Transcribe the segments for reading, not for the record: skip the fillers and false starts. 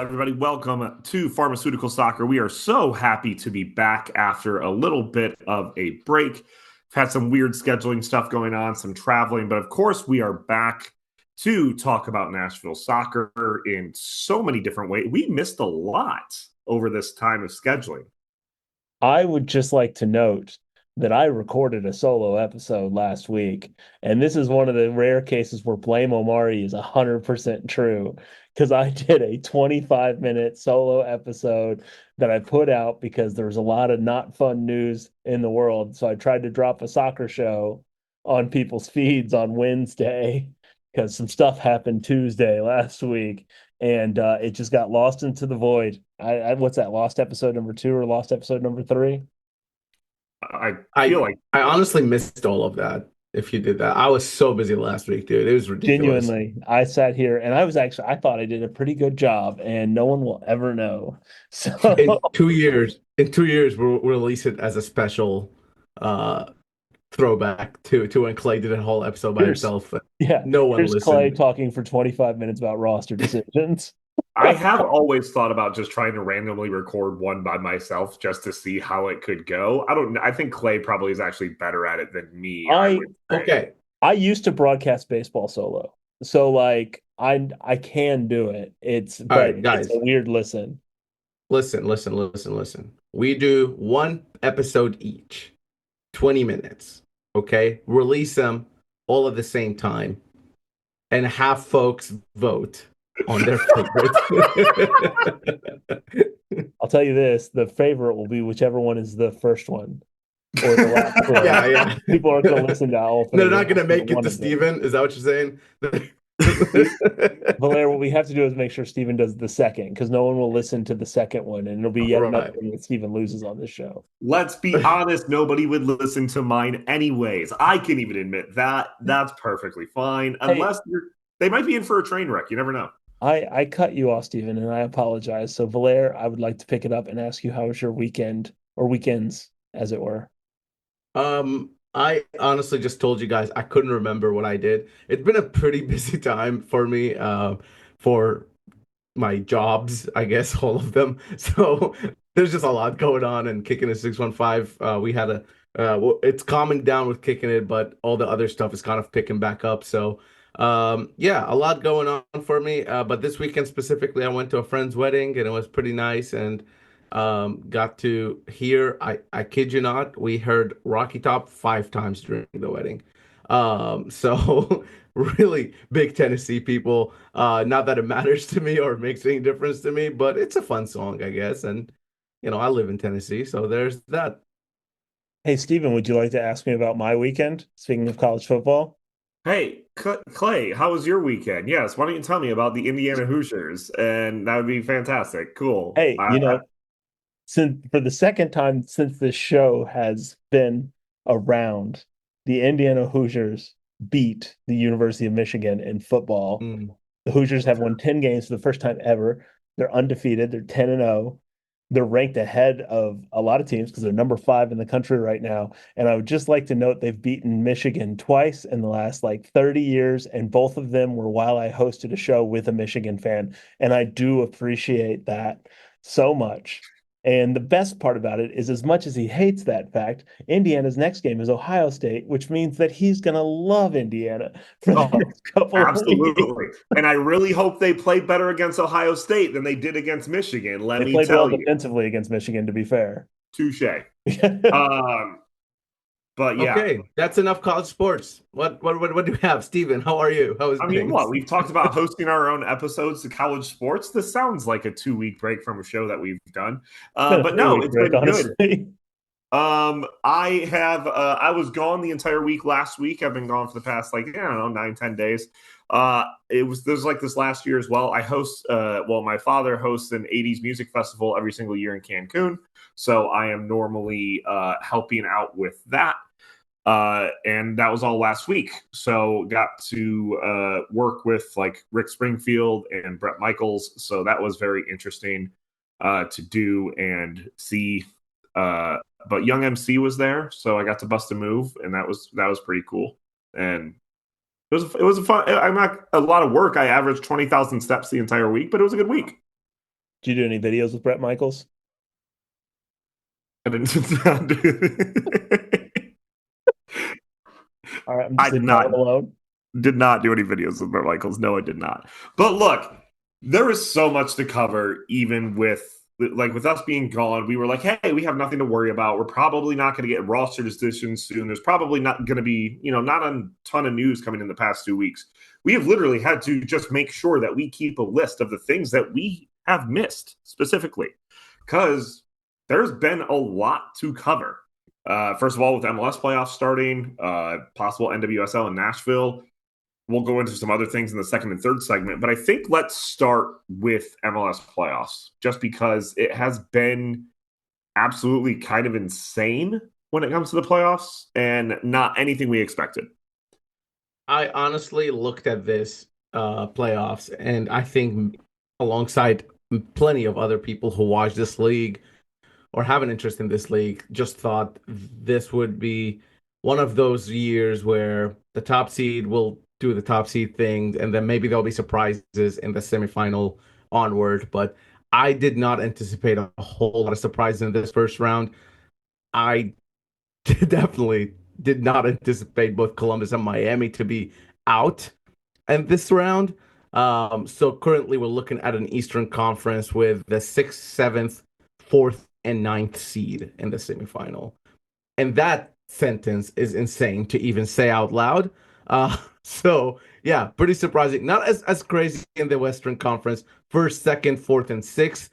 everybody. Welcome to Pharmaceutical Soccer. We are so happy to be back after a little bit of a break. We've had some weird scheduling stuff going on, some traveling, but of course, we are back to talk about Nashville soccer in so many different ways. We missed a lot over this time of scheduling. I would just like to note that I recorded a solo episode last week, and this is one of the rare cases where blame Omari is 100% true because I did a 25-minute solo episode that I put out because there was a lot of not fun news in the world. So I tried to drop a soccer show on people's feeds on Wednesday because some stuff happened Tuesday last week, and it just got lost into the void. What's that? Lost episode number two or lost episode number three? I feel I like I honestly missed all of that. If you did that, I was so busy last week, dude. It was ridiculous. Genuinely, I sat here and I thought I did a pretty good job, and no one will ever know. So In 2 years, we'll release it as a special uh throwback to when Clay did a whole episode by here's, himself. yeah, No one here's Clay listened. talking for 25 minutes about roster decisions. I have always thought about just trying to randomly record one by myself just to see how it could go. I don't know. I think Clay probably is actually better at it than me, I I would say. Okay, I used to broadcast baseball solo, so like I can do it. all But right, it's a guys, weird listen. listen. We do one episode each, 20 minutes. Okay, release them all at the same time, and have folks vote on their favorite. I'll tell you this, the favorite will be whichever one is the first one or the last one. Yeah, yeah. People aren't going to listen to all They're three. They'll not gonna listen to make it one to of them. Steven. Is that what you're saying? Valera, what we have to do is make sure Steven does the second because no one will listen to the second one, and it'll be yet another Right. thing that Steven loses on this show. Let's be honest, nobody would listen to mine anyways. I can even admit that. That's perfectly fine, Hey, unless they might be in for a train wreck. You never know. I cut you off, Steven, and I apologize. So, Valera, I would like to pick it up and ask you how was your weekend or weekends, as it were. I honestly just told you guys I couldn't remember what I did. It's been a pretty busy time for me, for my jobs, I guess, all of them. So there's just a lot going on and kicking a 615. We had it's calming down with kicking it, but all the other stuff is kind of picking back up. So, yeah, a lot going on for me. But this weekend specifically, I went to a friend's wedding and it was pretty nice and got to hear, I kid you not, we heard Rocky Top 5 times during the wedding. So really big Tennessee people. Not that it matters to me or makes any difference to me, but it's a fun song, I guess. And I live in Tennessee, so there's that. Hey, Steven, would you like to ask me about my weekend? Speaking of college football. Hey, Clay, how was your weekend? Yes, why don't you tell me about the Indiana Hoosiers? And that would be fantastic. Cool. Hey, since for the second time since this show has been around, the Indiana Hoosiers beat the University of Michigan in football. Mm. The Hoosiers have won 10 games for the first time ever. They're undefeated. They're 10-0. They're ranked ahead of a lot of teams because they're number 5 in the country right now. And I would just like to note they've beaten Michigan twice in the last like 30 years, and both of them were while I hosted a show with a Michigan fan. And I do appreciate that so much. And the best part about it is, as much as he hates that fact, Indiana's next game is Ohio State, which means that he's going to love Indiana for the Oh, next couple of weeks. absolutely. And I really hope they play better against Ohio State than they did against Michigan. Let They me played well tell you. defensively against Michigan, to be fair. Touche. Um, but yeah, Okay, that's enough college sports. What do you have, Steven? How are you? How is I mean, what? things? We've talked about hosting our own episodes to college sports. This sounds like a 2 week break from a show that we've done. It's been a But no, three-week it's break, been good. honestly. I was gone the entire week last week. I've been gone for the past, like, I don't know, 9, 10 days. There's like this last year as well. My father hosts an 80s music festival every single year in Cancun. So I am normally helping out with that. And that was all last week. So got to work with like Rick Springfield and Brett Michaels. So that was very interesting to do and see. But Young MC was there, so I got to bust a move, and that was pretty cool. And it was a fun. I'm not a lot of work. I averaged 20,000 steps the entire week, but it was a good week. Did you do any videos with Brett Michaels? I didn't. All right, I'm I just did leaving that not one alone. did not do any videos with Bret Michaels. No, I did not. But look, there is so much to cover, even with us being gone. We were like, hey, we have nothing to worry about. We're probably not going to get roster decisions soon. There's probably not going to be, not a ton of news coming in the past 2 weeks. We have literally had to just make sure that we keep a list of the things that we have missed specifically, because there's been a lot to cover. First of all, with MLS playoffs starting, possible NWSL in Nashville. We'll go into some other things in the second and third segment, but I think let's start with MLS playoffs, just because it has been absolutely kind of insane when it comes to the playoffs and not anything we expected. I honestly looked at this playoffs, and I think alongside plenty of other people who watch this league or have an interest in this league, just thought this would be one of those years where the top seed will do the top seed thing, and then maybe there'll be surprises in the semifinal onward. But I did not anticipate a whole lot of surprises in this first round. I definitely did not anticipate both Columbus and Miami to be out in this round. So currently we're looking at an Eastern Conference with the sixth, seventh, fourth, and ninth seed in the semifinal. And that sentence is insane to even say out loud. So yeah, pretty surprising. Not as crazy in the Western Conference. First, second, fourth, and sixth.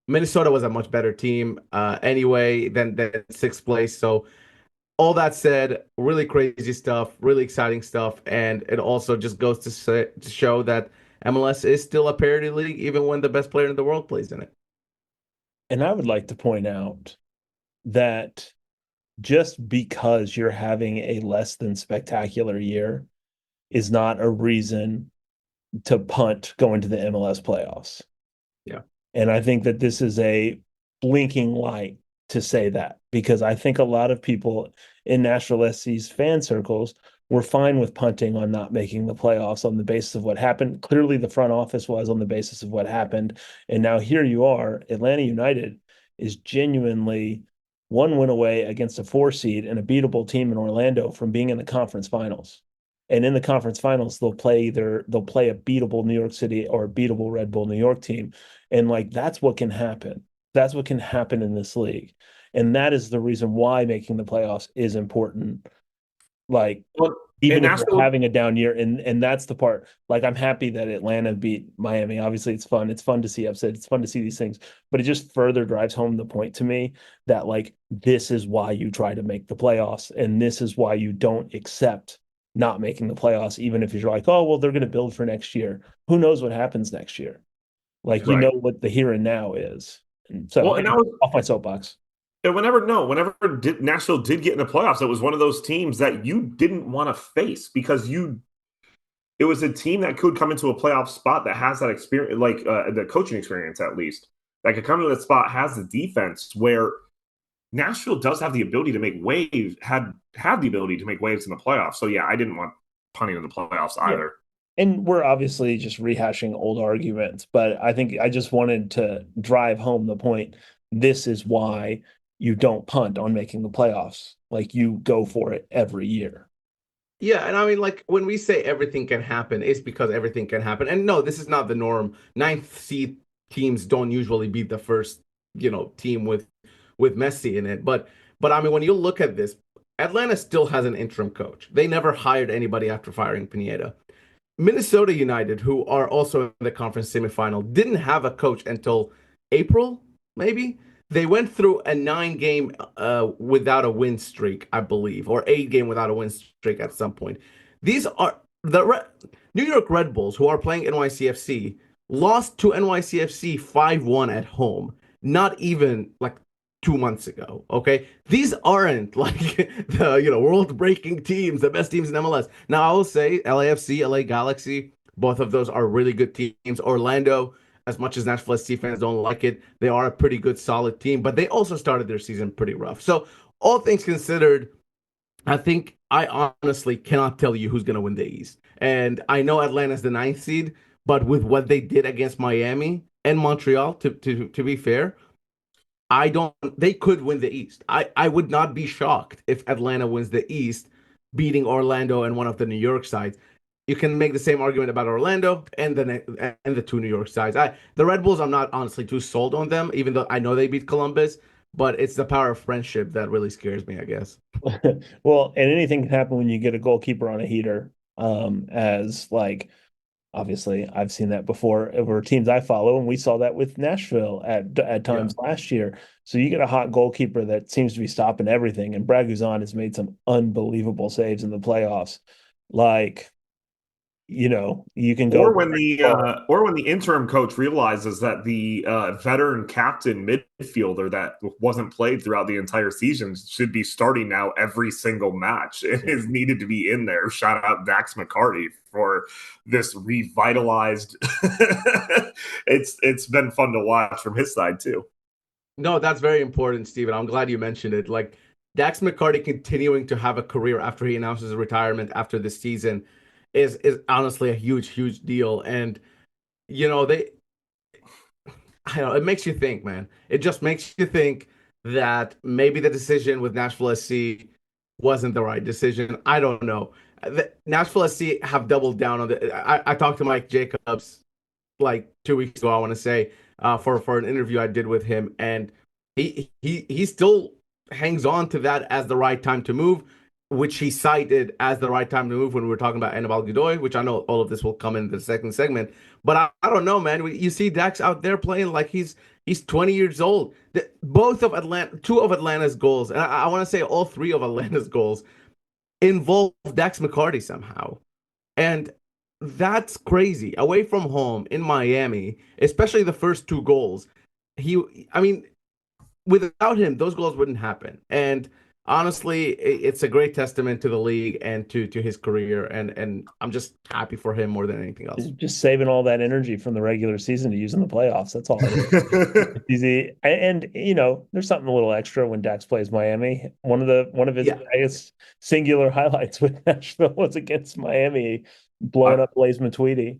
Minnesota was a much better team anyway than sixth place. So all that said, really crazy stuff, really exciting stuff, and it also just goes to show that MLS is still a parity league, even when the best player in the world plays in it. And I would like to point out that just because you're having a less than spectacular year is not a reason to punt going to the MLS playoffs. Yeah. And I think that this is a blinking light to say that, because I think a lot of people in Nashville SC's fan circles were fine with punting on not making the playoffs on the basis of what happened. Clearly, the front office was on the basis of what happened. And now here you are. Atlanta United is genuinely one win away against a 4 seed and a beatable team in Orlando from being in the conference finals. And in the conference finals, they'll play a beatable New York City or a beatable Red Bull New York team. And like that's what can happen. That's what can happen in this league. And that is the reason why making the playoffs is important. Like, Well, even and if you're Nashville, having a down year, and that's the part. Like, I'm happy that Atlanta beat Miami. Obviously, it's fun. It's fun to see upset. It's fun to see these things. But it just further drives home the point to me that like this is why you try to make the playoffs, and this is why you don't accept not making the playoffs, even if you're like, oh well, they're going to build for next year. Who knows what happens next year? Like, you right. know what the here and now is. And so, Well, and I was off my soapbox. And whenever Nashville did get in the playoffs, it was one of those teams that you didn't want to face because it was a team that could come into a playoff spot that has that experience, like the coaching experience at least, that could come to that spot, has the defense where Nashville does have the ability to make waves, had the ability to make waves in the playoffs. So yeah, I didn't want punting in the playoffs Yeah. either. And we're obviously just rehashing old arguments, but I think I just wanted to drive home the point. This is why you don't punt on making the playoffs. Like you go for it every year. Yeah, and I mean, like when we say everything can happen, it's because everything can happen. And no, this is not the norm. Ninth seed teams don't usually beat the first, team with Messi in it. But I mean, when you look at this, Atlanta still has an interim coach. They never hired anybody after firing Pineda. Minnesota United, who are also in the conference semifinal, didn't have a coach until April, maybe. They went through a 9 game without a win streak, I believe, or 8 game without a win streak at some point. These are New York Red Bulls, who are playing NYCFC, lost to NYCFC 5-1 at home, not even like 2 months ago. Okay, these aren't like the world breaking teams, the best teams in MLS. Now I will say LAFC, LA Galaxy, both of those are really good teams. Orlando, as much as Nashville SC fans don't like it, they are a pretty good, solid team, but they also started their season pretty rough. So all things considered, I think I honestly cannot tell you who's going to win the East. And I know Atlanta's the ninth seed, but with what they did against Miami, and Montreal, to be fair, I don't they could win the East. I would not be shocked if Atlanta wins the East, beating Orlando and one of the New York sides. You can make the same argument about Orlando and the two New York sides. The Red Bulls, I'm not honestly too sold on them, even though I know they beat Columbus, but it's the power of friendship that really scares me, I guess. Well, and anything can happen when you get a goalkeeper on a heater. As like obviously I've seen that before over teams I follow, and we saw that with Nashville at Yeah. times last year. So you get a hot goalkeeper that seems to be stopping everything, and Brad Guzan has made some unbelievable saves in the playoffs. Like, you can go very far. Or when the interim coach realizes that the veteran captain midfielder that wasn't played throughout the entire season should be starting now every single match and is needed to be in there. Shout out Dax McCarty for this revitalized. It's been fun to watch from his side too. No, that's very important, Steven. I'm glad you mentioned it. Like Dax McCarty continuing to have a career after he announces his retirement after this season is honestly a huge, huge deal. And they I don't know, it makes you think, man. It just makes you think that maybe the decision with Nashville SC wasn't the right decision. I don't know. Nashville SC have doubled down on the. I talked to Mike Jacobs like 2 weeks ago, I want to say, for an interview I did with him, and he still hangs on to that as the right time to move, which he cited as the right time to move when we were talking about Anibal Godoy, which I know all of this will come in the second segment. But I don't know, man. You see Dax out there playing like he's 20 years old. Two of Atlanta's goals, and I want to say all three of Atlanta's goals involve Dax McCarty somehow. And that's crazy. Away from home in Miami, especially the first two goals. I mean, without him, those goals wouldn't happen. And honestly, it's a great testament to the league and to his career. And I'm just happy for him more than anything else. Just saving all that energy from the regular season to use in the playoffs. That's all it is. It's easy. And there's something a little extra when Dax plays Miami. One of his, Yeah. I guess, singular highlights with Nashville was against Miami, blowing I, up Blaise Matuidi.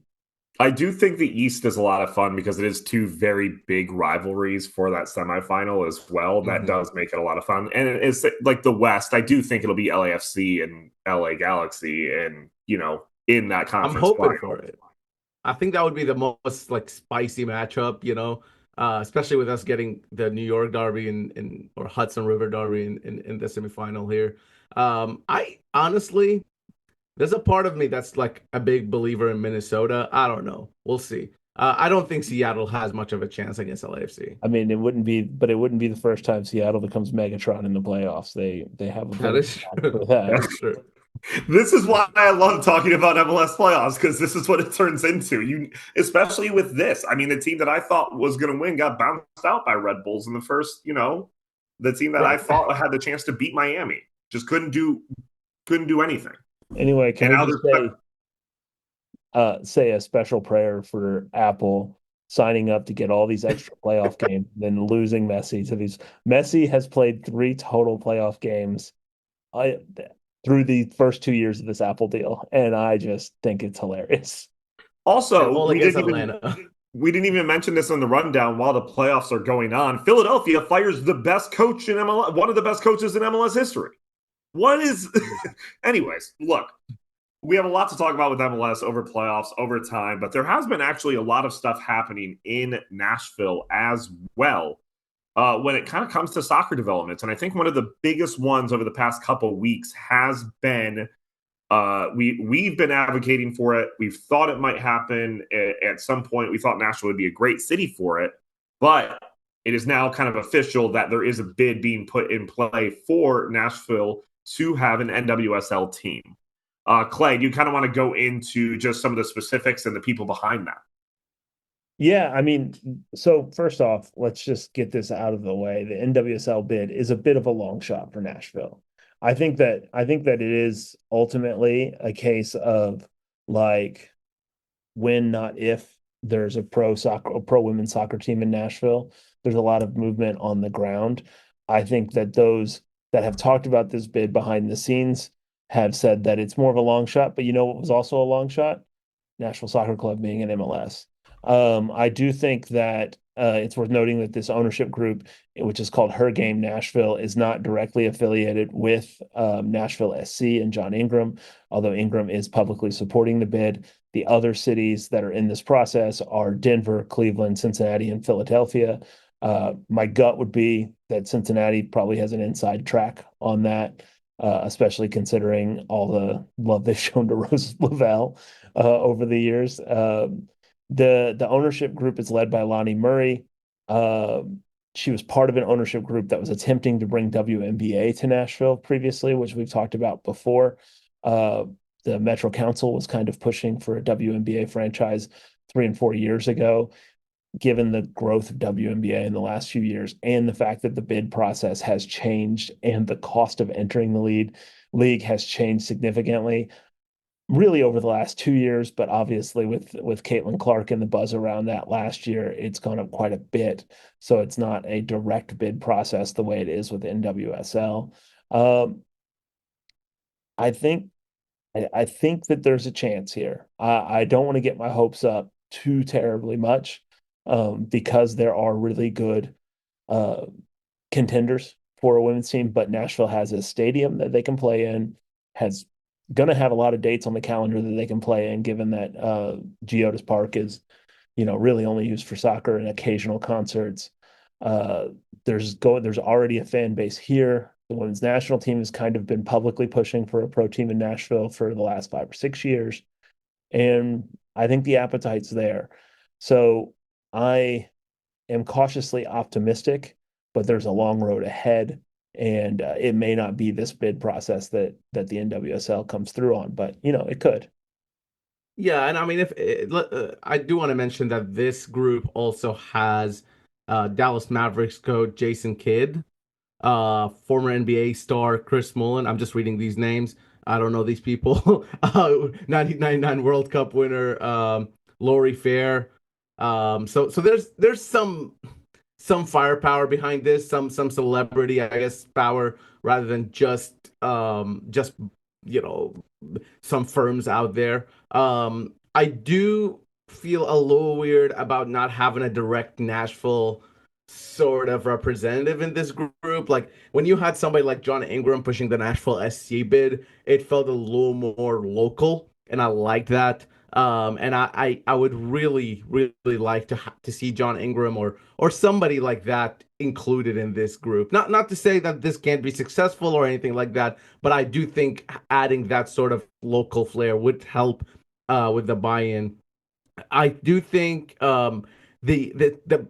I do think the East is a lot of fun because it is two very big rivalries for that semifinal as well. That Mhm. does make it a lot of fun. And it's like the West. I do think it'll be LAFC and LA Galaxy and, in that I'm conference hoping final. for it. I think that would be the most like spicy matchup, especially with us getting the New York Derby or Hudson River Derby in the semifinal here. I honestly, there's a part of me that's like a big believer in Minnesota. I don't know. We'll see. I don't think Seattle has much of a chance against LAFC. I mean, it wouldn't be the first time Seattle becomes Megatron in the playoffs. They have a bit That of is a true. for that. That's true. This is why I love talking about MLS playoffs because this is what it turns into. Especially with this. I mean, the team that I thought was going to win got bounced out by Red Bulls in the first. The team that I Right. thought had the chance to beat Miami just couldn't do anything. Anyway, can And we now just there's say a special prayer for Apple signing up to get all these extra playoff games, then losing Messi to these. Messi has played 3 total playoff games I, through the first 2 years of this Apple deal, and I just think it's hilarious. And also all against Atlanta. we didn't even mention this on the rundown while the playoffs are going on. Philadelphia fires the best coach in MLS, one of the best coaches in MLS history. What is anyways, look, we have a lot to talk about with MLS over playoffs, over time, but there has been actually a lot of stuff happening in Nashville as well when it kind of comes to soccer developments. And I think one of the biggest ones over the past couple of weeks has been we've been advocating for it. We've thought it might happen at some point. We thought Nashville would be a great city for it, but it is now kind of official that there is a bid being put in play for Nashville to have an NWSL team. Clay, do you kind of want to go into just some of the specifics and the people behind that? Yeah, I mean, so first off, let's just get this out of the way. The NWSL bid is a bit of a long shot for Nashville. I think that it is ultimately a case of like when, not if, there's a pro women's soccer team in Nashville. There's a lot of movement on the ground. I think that those that have talked about this bid behind the scenes have said that it's more of a long shot, but you know what was also a long shot? Nashville Soccer Club being an MLS. I do think that it's worth noting that this ownership group, which is called Her Game Nashville, is not directly affiliated with Nashville SC and John Ingram, although Ingram is publicly supporting the bid. The other cities that are in this process are Denver, Cleveland, Cincinnati, and Philadelphia. My gut would be that Cincinnati probably has an inside track on that, especially considering all the love they've shown to Rose Lavelle over the years. The ownership group is led by Lonnie Murray. Uh, she was part of an ownership group that was attempting to bring WNBA to Nashville previously, which we've talked about before. Uh, the Metro Council was kind of pushing for a WNBA franchise 3 and 4 years ago. Given the growth of WNBA in the last few years and the fact that the bid process has changed and the cost of entering the league has changed significantly, really over the last 2 years, but obviously with Caitlin Clark and the buzz around that last year, it's gone up quite a bit. So it's not a direct bid process the way it is with NWSL. Um, I think I think that there's a chance here. I don't want to get my hopes up too terribly much, because there are really good uh, contenders for a women's team, but Nashville has a stadium that they can play in, has going to have a lot of dates on the calendar that they can play in, given that Geodis Park is, really only used for soccer and occasional concerts. Uh, there's already a fan base here. The women's national team has kind of been publicly pushing for a pro team in Nashville for the last 5 or 6 years, and I think the appetite's there. So I am cautiously optimistic, but there's a long road ahead, and it may not be this bid process that the NWSL comes through on, but it could. Yeah, and I mean, if I do want to mention that this group also has Dallas Mavericks coach Jason Kidd, former NBA star Chris Mullin. I'm just reading these names. I don't know these people. 1999 World Cup winner, Lori Fair. So there's some firepower behind this, some celebrity, I guess, power rather than just you know some firms out there. I do feel a little weird about not having a direct Nashville sort of representative in this group. Like when you had somebody like John Ingram pushing the Nashville SC bid, it felt a little more local, and I liked that. And I would really like to see John Ingram or somebody like that included in this group. Not to say that this can't be successful or anything like that, but I do think adding that sort of local flair would help with the buy-in. I do think the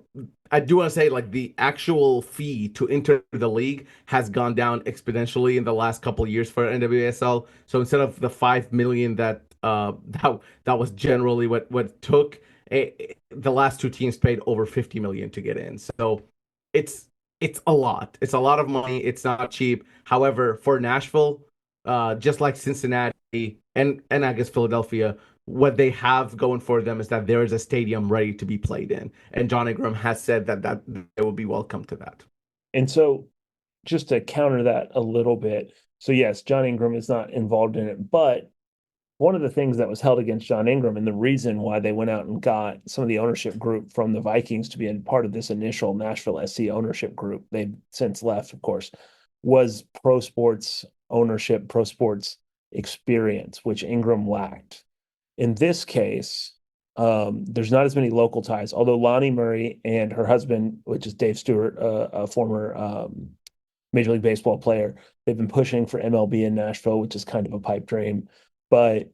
I do want to say like the actual fee to enter the league has gone down exponentially in the last couple of years for NWSL. So instead of the 5 million that was generally what it took, the last two teams paid over 50 million to get in. So it's it's a lot. It's a lot of money. It's not cheap. However, for Nashville, just like Cincinnati and I guess Philadelphia, what they have going for them is that there is a stadium ready to be played in, and John Ingram has said that they will be welcome to that. And so, just to counter that a little bit, so yes, John Ingram is not involved in it, but one of the things that was held against John Ingram and the reason why they went out and got some of the ownership group from the Vikings to be a part of this initial Nashville SC ownership group, they've since left, of course, was pro sports ownership, pro sports experience, which Ingram lacked. In this case, there's not as many local ties, although Lonnie Murray and her husband, which is Dave Stewart, a former Major League Baseball player, they've been pushing for MLB in Nashville, which is kind of a pipe dream, but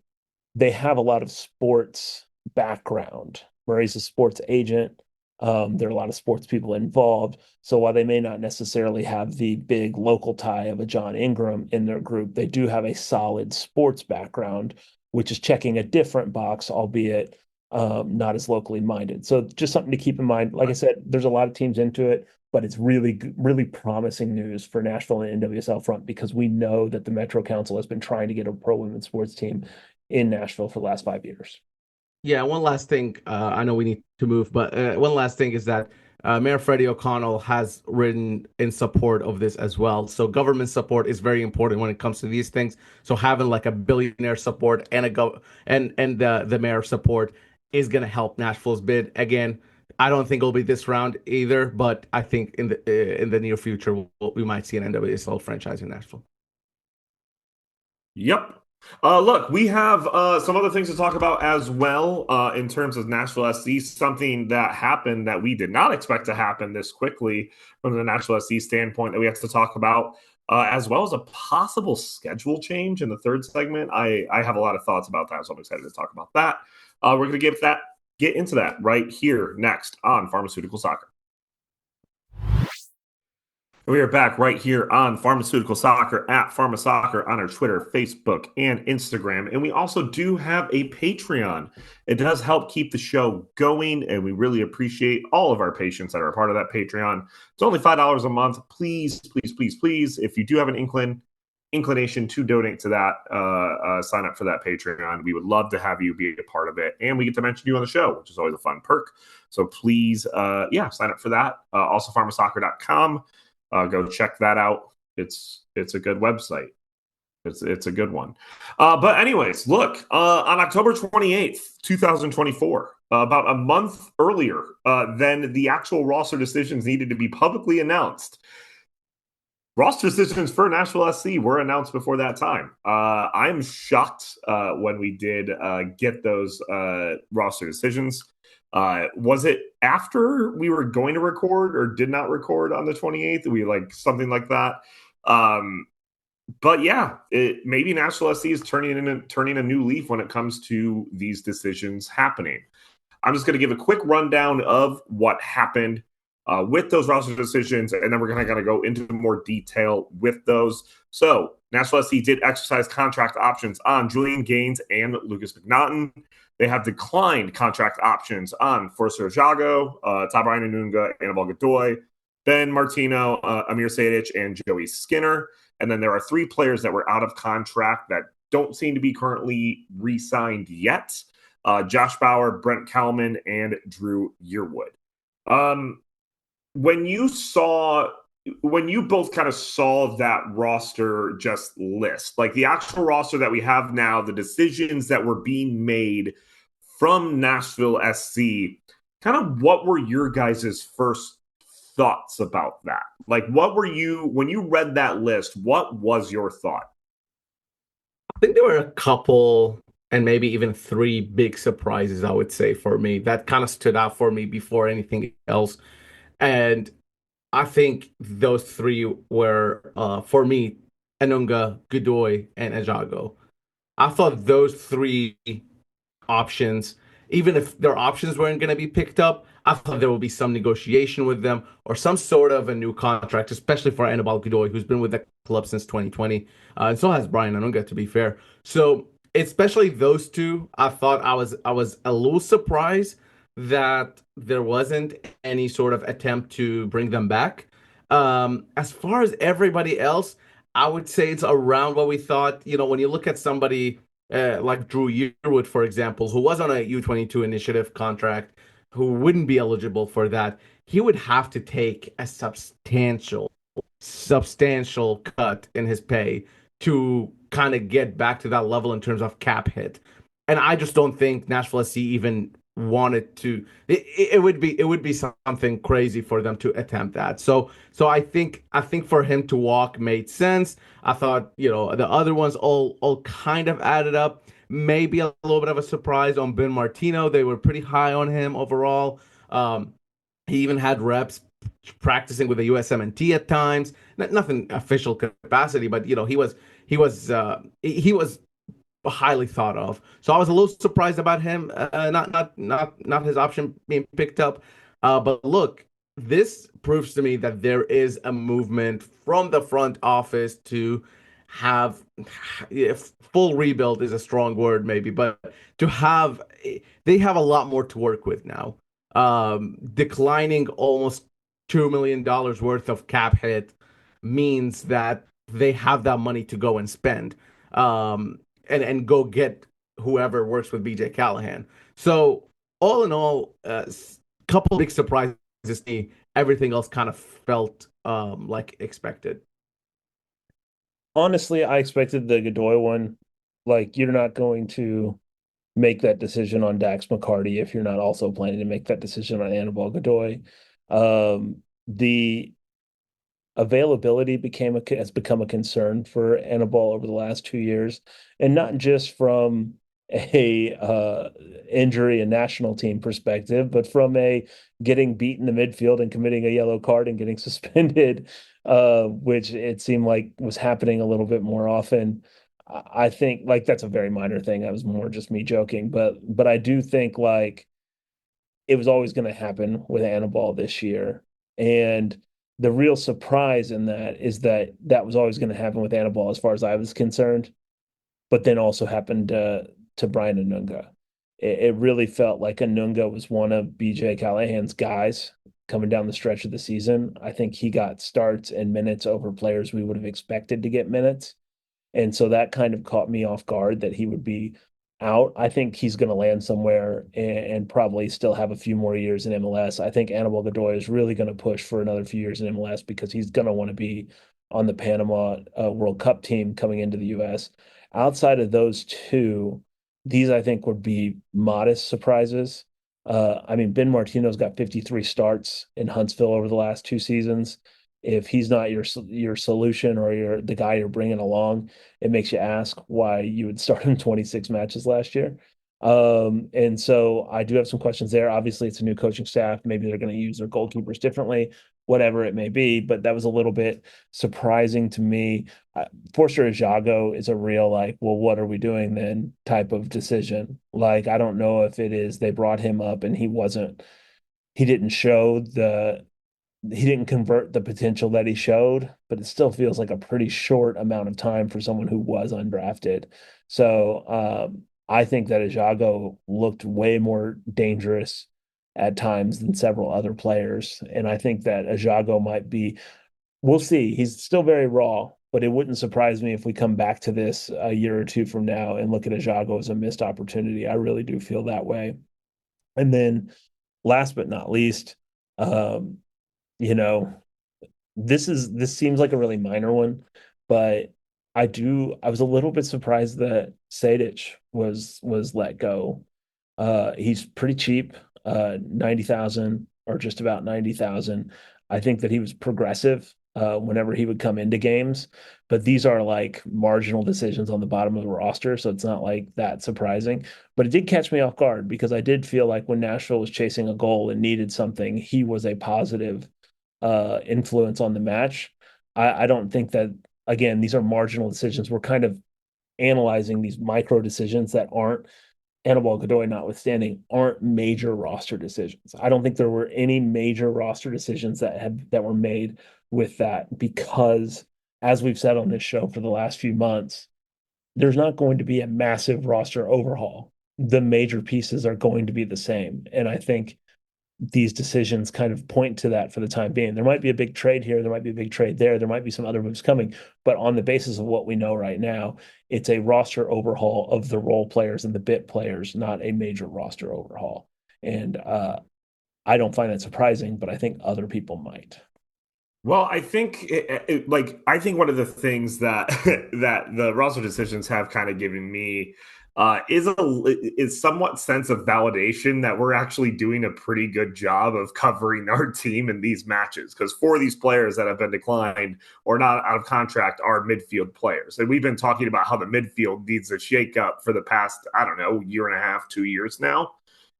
they have a lot of sports background. Murray's a sports agent. There are a lot of sports people involved. So while they may not necessarily have the big local tie of a John Ingram in their group, they do have a solid sports background, which is checking a different box, albeit not as locally minded. So just something to keep in mind. Like I said, there's a lot of teams into it, but it's really promising news for Nashville and NWSL front because we know that the Metro Council has been trying to get a pro women's sports team in Nashville for the last 5 years. Yeah, one last thing. I know we need to move, but one last thing is that Mayor Freddie O'Connell has written in support of this as well. So government support is very important when it comes to these things. So having like a billionaire support and a and the mayor support is going to help Nashville's bid. Again, I don't think it'll be this round either, but I think in the near future we might see an NWSL franchise in Nashville. Yep. Look, we have some other things to talk about as well in terms of Nashville SC. Something that happened that we did not expect to happen this quickly from the Nashville SC standpoint that we have to talk about, as well as a possible schedule change in the third segment. I have a lot of thoughts about that, so I'm excited to talk about that. We're going to get into that right here next on Pharmaceutical Soccer. We are back right here on Pharmaceutical Soccer at PharmaSoccer on our Twitter, Facebook, and Instagram. And we also do have a Patreon. It does help keep the show going, and we really appreciate all of our patients that are a part of that Patreon. It's only $5 a month. Please, please, please, please, if you do have an inclination to donate to that, sign up for that Patreon. We would love to have you be a part of it. And we get to mention you on the show, which is always a fun perk. So please, sign up for that. Also, pharmasoccer.com. Go check that out. It's a good website. It's a good one. But anyways, look, on October 28th, 2024, about a month earlier than the actual roster decisions needed to be publicly announced, roster decisions for Nashville SC were announced before that time. I'm shocked when we did get those roster decisions. Was it after we were going to record or did not record on the 28th? We like something like that. But yeah, maybe Nashville SC is turning a new leaf when it comes to these decisions happening. I'm just going to give a quick rundown of what happened with those roster decisions, and then we're going to go into more detail with those. So Nashville SC did exercise contract options on Julian Gaines and Lucas McNaughton. They have declined contract options on Forster Jago, Tabarine Anunga, Annabelle Godoy, Ben Martino, Amir Sadic, and Joey Skinner. And then there are 3 players that were out of contract that don't seem to be currently re-signed yet. Josh Bauer, Brent Kalman, and Drew Yearwood. When you both kind of saw that roster just list, like the actual roster that we have now, the decisions that were being made from Nashville SC, kind of what were your guys' first thoughts about that? Like, when you read that list, what was your thought? I think there were a couple and maybe even 3 big surprises, I would say, for me that kind of stood out for me before anything else. And I think those 3 were, for me, Anunga, Godoy, and Ejago. I thought those 3 options, even if their options weren't going to be picked up, I thought there would be some negotiation with them or some sort of a new contract, especially for Annabelle Godoy, who's been with the club since 2020. And so has Brian Anunga, to be fair. So especially those 2, I thought I was a little surprised that there wasn't any sort of attempt to bring them back. As far as everybody else, I would say it's around what we thought. You know, when you look at somebody like Drew Yearwood, for example, who was on a U22 initiative contract, who wouldn't be eligible for that, he would have to take a substantial cut in his pay to kind of get back to that level in terms of cap hit. And I just don't think Nashville SC even wanted to. It would be something crazy for them to attempt that. So I think for him to walk made sense. I thought, you know, the other ones all kind of added up. Maybe a little bit of a surprise on Ben Martino. They were pretty high on him overall. He even had reps practicing with the USMNT at times. Nothing official capacity, but you know, he was highly thought of. So I was a little surprised about him, not his option being picked up. But look, this proves to me that there is a movement from the front office to have, if full rebuild is a strong word maybe, but to have, they have a lot more to work with now. Declining almost $2 million worth of cap hit means that they have that money to go and spend. And go get whoever works with BJ Callahan. So all in all, couple big surprises. Everything else kind of felt like expected. Honestly, I expected the Godoy one. Like, you're not going to make that decision on Dax McCarty if you're not also planning to make that decision on Anibal Godoy. The availability has become a concern for Anibal over the last 2 years, and not just from a injury and national team perspective, but from a getting beat in the midfield and committing a yellow card and getting suspended, which it seemed like was happening a little bit more often. I think like that's a very minor thing. That was more just me joking, but I do think like it was always going to happen with Anibal this year. And the real surprise in that is that that was always going to happen with Anibal as far as I was concerned, but then also happened to Brian Anunga. It really felt like Anunga was one of BJ Callahan's guys coming down the stretch of the season. I think he got starts and minutes over players we would have expected to get minutes. And so that kind of caught me off guard that he would be out. I think he's going to land somewhere and probably still have a few more years in MLS. I think Anibal Godoy is really going to push for another few years in MLS because he's going to want to be on the Panama World Cup team coming into the US. Outside of those two, these I think would be modest surprises. I mean, Ben Martino's got 53 starts in Huntsville over the last 2 seasons. If he's not your solution or the guy you're bringing along, it makes you ask why you would start him 26 matches last year. And so I do have some questions there. Obviously, it's a new coaching staff. Maybe they're going to use their goalkeepers differently, whatever it may be. But that was a little bit surprising to me. For sure, Jago is a real like, well, what are we doing then type of decision. Like, I don't know if it is they brought him up and he didn't show he didn't convert the potential that he showed, but it still feels like a pretty short amount of time for someone who was undrafted. So I think that Ajago looked way more dangerous at times than several other players. And I think that Ajago might be, we'll see. He's still very raw, but it wouldn't surprise me if we come back to this a year or two from now and look at Ajago as a missed opportunity. I really do feel that way. And then last but not least, um, you know, this seems like a really minor one, but I was a little bit surprised that Sejdic was let go. He's pretty cheap, 90,000 or just about 90,000. I think that he was progressive whenever he would come into games, but these are like marginal decisions on the bottom of the roster, so it's not like that surprising. But it did catch me off guard because I did feel like when Nashville was chasing a goal and needed something, he was a positive influence on the match. I don't think that, again, these are marginal decisions. We're kind of analyzing these micro decisions that aren't, Anibal Godoy notwithstanding, aren't major roster decisions. I don't think there were any major roster decisions that were made with that because, as we've said on this show for the last few months, there's not going to be a massive roster overhaul. The major pieces are going to be the same. And I think these decisions kind of point to that for the time being. There might be a big trade here, there might be a big trade there, there might be some other moves coming, but on the basis of what we know right now, it's a roster overhaul of the role players and the bit players, not a major roster overhaul. And I don't find that surprising, but I think other people might. Well, I think I think one of the things that that the roster decisions have kind of given me is somewhat sense of validation that we're actually doing a pretty good job of covering our team in these matches, because four of these players that have been declined or not out of contract are midfield players, and we've been talking about how the midfield needs a shake up for the past, I don't know, year and a half, 2 years now.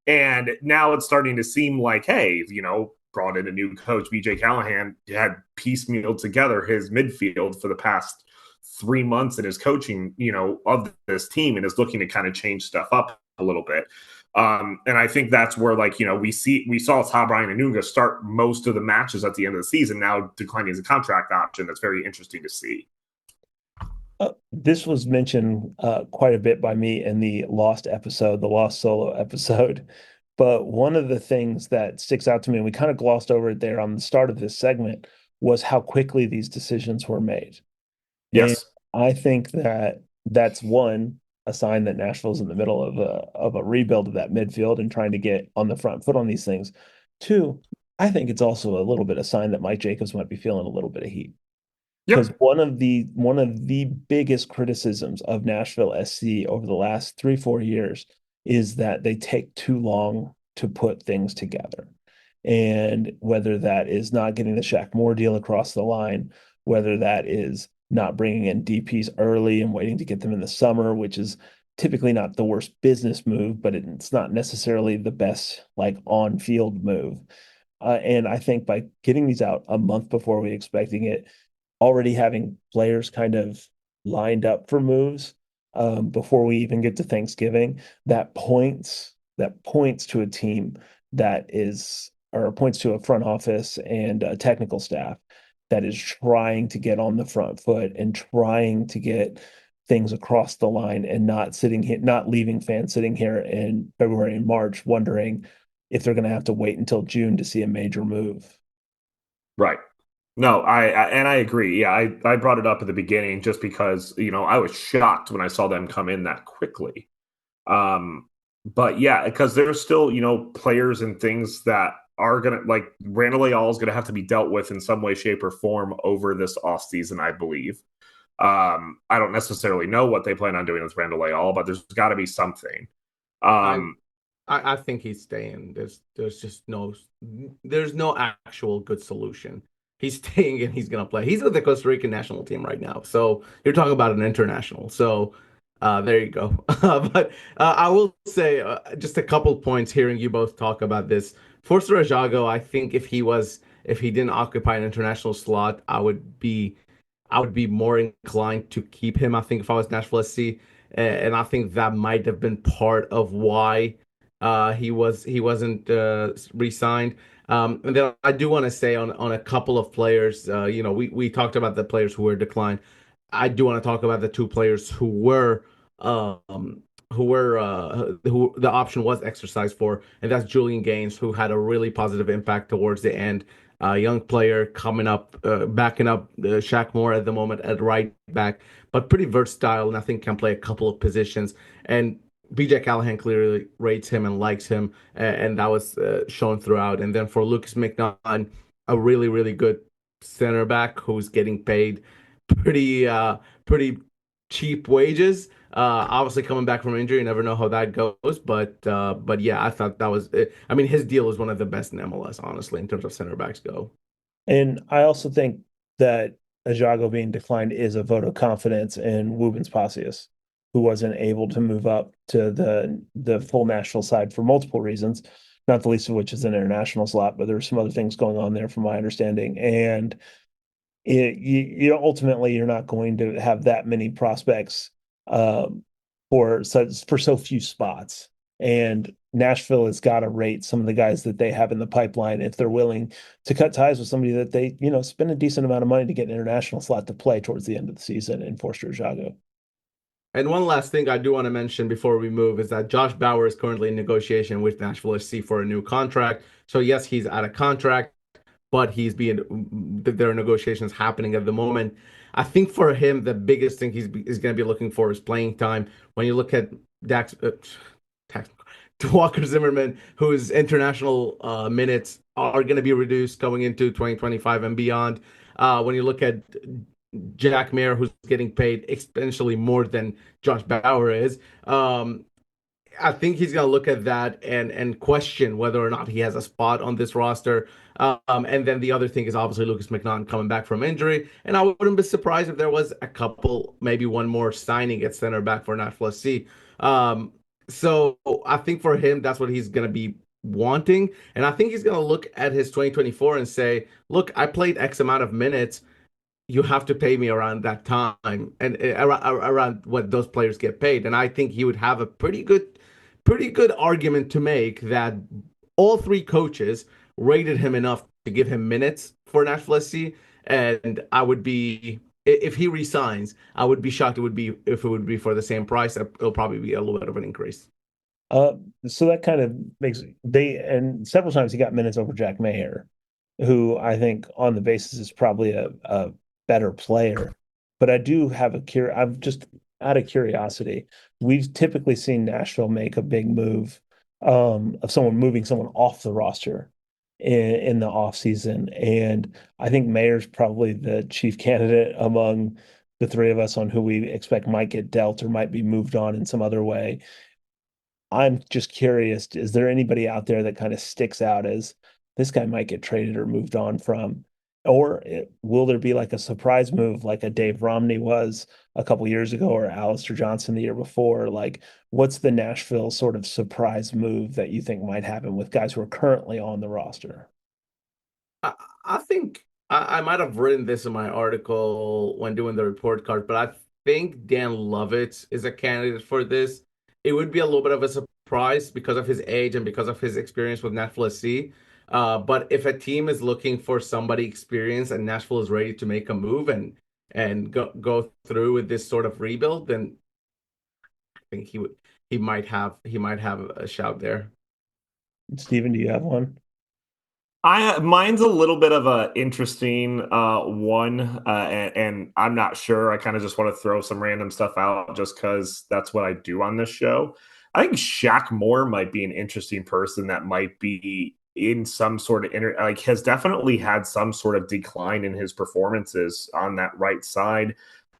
And now it's starting to seem like, hey, brought in a new coach, BJ Callahan, had piecemealed together his midfield for the past 3 months in his coaching, of this team, and is looking to kind of change stuff up a little bit. And I think that's where, we saw Brian Anunga start most of the matches at the end of the season, now declining as a contract option. That's very interesting to see. This was mentioned quite a bit by me in the the Lost Solo episode. But one of the things that sticks out to me, and we kind of glossed over it there on the start of this segment, was how quickly these decisions were made. And Yes. I think that that's one, a sign that Nashville's in the middle of a rebuild of that midfield and trying to get on the front foot on these things. Two, I think it's also a little bit a sign that Mike Jacobs might be feeling a little bit of heat. Because Yep. one of the biggest criticisms of Nashville SC over the last 3-4 years is that they take too long to put things together. And whether that is not getting the Shaq Moore deal across the line, whether that is not bringing in DPs early and waiting to get them in the summer, which is typically not the worst business move, but it's not necessarily the best like on-field move. And I think by getting these out a month before we expecting it, already having players kind of lined up for moves before we even get to Thanksgiving, that points to a team that is or points to a front office and a technical staff that is trying to get on the front foot and trying to get things across the line and not sitting here, not leaving fans sitting here in February and March wondering if they're going to have to wait until June to see a major move. Right. No, I agree. Yeah, I brought it up at the beginning just because, I was shocked when I saw them come in that quickly. But yeah, because there's still, players and things that are gonna like Randall Ayala is gonna have to be dealt with in some way, shape, or form over this offseason, I believe. I don't necessarily know what they plan on doing with Randall Ayala, but there's got to be something. I Um, I think he's staying. There's no actual good solution. He's staying and he's gonna play. He's with the Costa Rican national team right now. So you're talking about an international. So there you go. But I will say just a couple points hearing you both talk about this. Forster Ajago, I think if he didn't occupy an international slot, I would be more inclined to keep him. I think if I was Nashville SC, and I think that might have been part of why he wasn't re-signed. And then I do want to say on a couple of players. We talked about the players who were declined. I do want to talk about the two players um, who the option was exercised for, and that's Julian Gaines, who had a really positive impact towards the end. Young player coming up, backing up Shaq Moore at the moment at right back, but pretty versatile and I think can play a couple of positions. And BJ Callahan clearly rates him and likes him, and that was shown throughout. And then for Lucas McNaughton, a really, really good center back who's getting paid pretty cheap wages. Obviously coming back from injury, you never know how that goes. But yeah, I thought that was it. I mean, his deal was one of the best in MLS, honestly, in terms of center backs go. And I also think that Ajago being declined is a vote of confidence in Wubens Pasius, who wasn't able to move up to the full national side for multiple reasons, not the least of which is an international slot, but there's some other things going on there from my understanding. And ultimately you're not going to have that many prospects um, for so few spots. And Nashville has got to rate some of the guys that they have in the pipeline if they're willing to cut ties with somebody that they, spend a decent amount of money to get an international slot to play towards the end of the season in Forster Jago. And one last thing I do want to mention before we move is that Josh Bauer is currently in negotiation with Nashville SC for a new contract. So yes, he's out of contract, but there are negotiations happening at the moment. I think for him, the biggest thing is going to be looking for is playing time. When you look at Dax, Walker Zimmerman, whose international minutes are going to be reduced going into 2025 and beyond. When you look at Jack Mayer, who's getting paid exponentially more than Josh Bauer is, I think he's going to look at that and question whether or not he has a spot on this roster. And then the other thing is obviously Lucas McNaughton coming back from injury. And I wouldn't be surprised if there was a couple, maybe one more signing at center back for Nashville SC. So I think for him, that's what he's going to be wanting. And I think he's going to look at his 2024 and say, look, I played X amount of minutes. You have to pay me around that time and around what those players get paid. And I think he would have a pretty good argument to make that all three coaches rated him enough to give him minutes for Nashville SC. And I would be, if he resigns, I would be shocked if it would be for the same price. It'll probably be a little bit of an increase. Uh, so that kind of makes and several times he got minutes over Jack Mayer, who I think on the basis is probably a better player. But I do have I'm just out of curiosity. We've typically seen Nashville make a big move of someone moving someone off the roster in the offseason. And I think Mayer's probably the chief candidate among the three of us on who we expect might get dealt or might be moved on in some other way. I'm just curious, is there anybody out there that kind of sticks out as this guy might get traded or moved on from? Or will there be like a surprise move like a Dave Romney was a couple years ago or Alistair Johnson the year before? Like, what's the Nashville sort of surprise move that you think might happen with guys who are currently on the roster? I, I think I might have written this in my article when doing the report card, but I think Dan Lovitz is a candidate for this. It would be a little bit of a surprise because of his age and because of his experience with Nashville SC. But if a team is looking for somebody experienced and Nashville is ready to make a move and go through with this sort of rebuild, then I think he might have a shout there. Steven, do you have one? I mine's a little bit of a interesting one, and I'm not sure. I kind of just want to throw some random stuff out just because that's what I do on this show. I think Shaq Moore might be an interesting person that might be in some sort of like has definitely had some sort of decline in his performances on that right side.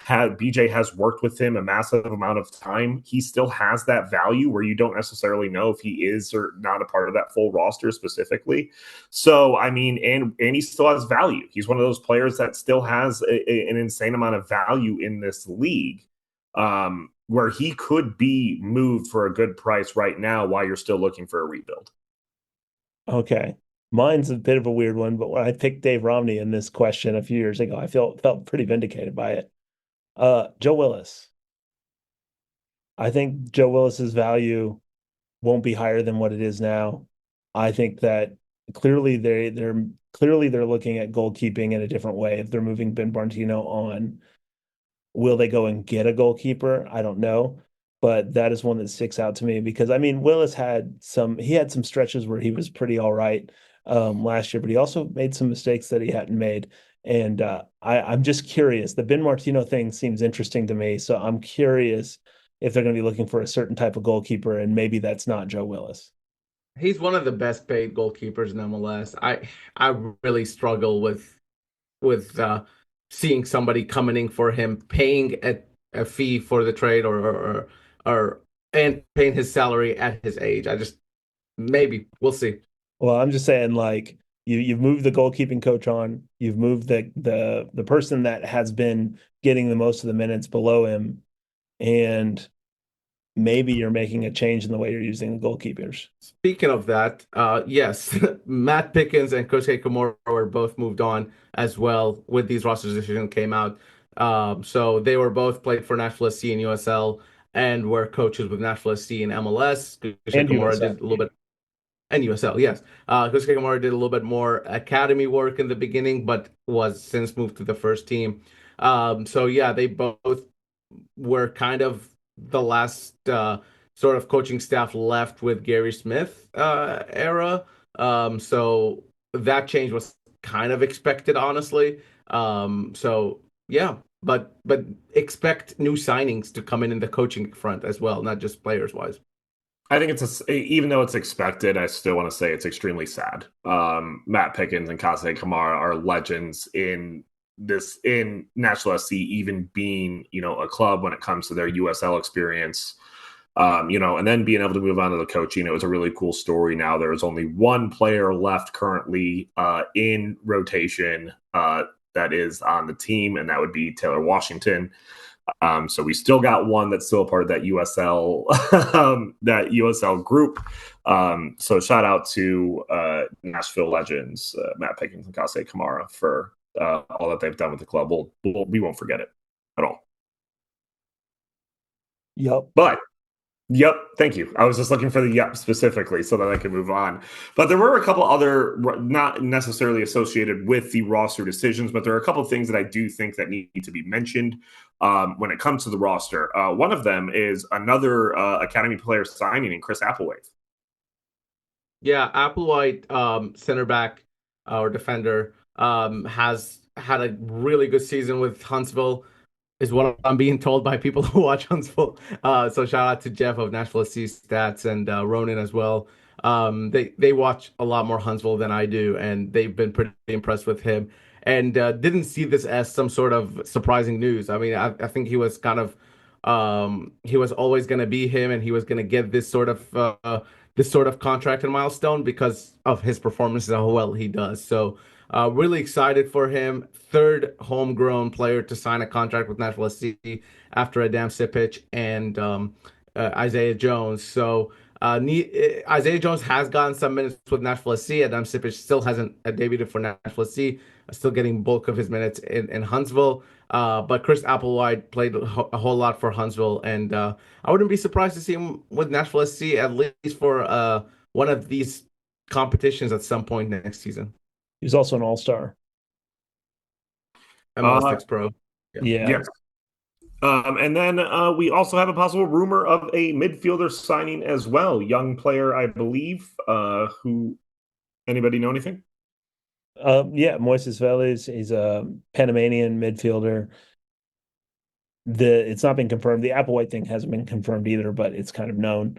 BJ has worked with him a massive amount of time. He still has that value where you don't necessarily know if he is or not a part of that full roster specifically. So, I mean, and he still has value. He's one of those players that still has an insane amount of value in this league, where he could be moved for a good price right now while you're still looking for a rebuild. Okay. Mine's a bit of a weird one, but when I picked Dave Romney in this question a few years ago, I felt pretty vindicated by it. Joe Willis. I think Joe Willis's value won't be higher than what it is now. I think that they're looking at goalkeeping in a different way if they're moving Ben Martino on. Will they go and get a goalkeeper? I don't know, but that is one that sticks out to me because I mean Willis had some stretches where he was pretty all right last year, but he also made some mistakes that he hadn't made. And I'm just curious. The Ben Martino thing seems interesting to me, so I'm curious if they're going to be looking for a certain type of goalkeeper, and maybe that's not Joe Willis. He's one of the best paid goalkeepers in MLS. I really struggle with seeing somebody coming in for him, paying a fee for the trade or and paying his salary at his age. I just maybe we'll see. Well, I'm just saying, like you've moved the goalkeeping coach on, you've moved the person that has been getting the most of the minutes below him, and maybe you're making a change in the way you're using the goalkeepers. Speaking of that, yes, Matt Pickens and Coach Kamara were both moved on as well with these rosters decision came out. So they were both played for Nashville SC and USL and were coaches with Nashville SC and MLS. Coach And Kamara USL. did a little bit and USL, yes. Coach Kamara did a little bit more academy work in the beginning, but was since moved to the first team. So yeah, they both were kind of the last sort of coaching staff left with Gary Smith era. So that change was kind of expected, honestly. So yeah, but expect new signings to come in the coaching front as well, not just players wise. I think even though it's expected, I still want to say it's extremely sad. Matt Pickens and Kase Kamara are legends in Nashville SC, even being a club when it comes to their USL experience. And then being able to move on to the coaching, it was a really cool story. Now there is only one player left currently in rotation that is on the team, and that would be Taylor Washington. So we still got one that's still a part of that USL that USL group. So shout out to Nashville legends Matt Pickens and Kase Kamara for all that they've done with the club. We won't forget it at all. Yep. But yep, thank you. I was just looking for the yep specifically so that I could move on. But there were a couple other, not necessarily associated with the roster decisions, but there are a couple of things that I do think that need to be mentioned when it comes to the roster. One of them is another academy player signing in Chris Applewhite. Yeah, Applewhite, center back or defender, has had a really good season with Huntsville, is what I'm being told by people who watch Huntsville. So shout out to Jeff of Nashville SC Stats and Ronan as well. They watch a lot more Huntsville than I do, and they've been pretty impressed with him. And didn't see this as some sort of surprising news. I mean, I think he was kind of He was always going to be him, and he was going to get this sort of contract and milestone because of his performances and how well he does. So, really excited for him. Third homegrown player to sign a contract with Nashville SC after Adam Sipic and Isaiah Jones. So. Isaiah Jones has gotten some minutes with Nashville SC. Adam Sipic still hasn't debuted for Nashville SC, still getting bulk of his minutes in Huntsville. But Chris Applewhite played a whole lot for Huntsville, and I wouldn't be surprised to see him with Nashville SC at least for one of these competitions at some point next season. He was also an all-star. MLS Next Pro. Yeah. Yes. And then we also have a possible rumor of a midfielder signing as well. Young player, I believe. Who? Anybody know anything? Yeah, Moises Vélez. He's a Panamanian midfielder. It's not been confirmed. The Applewhite thing hasn't been confirmed either, but it's kind of known.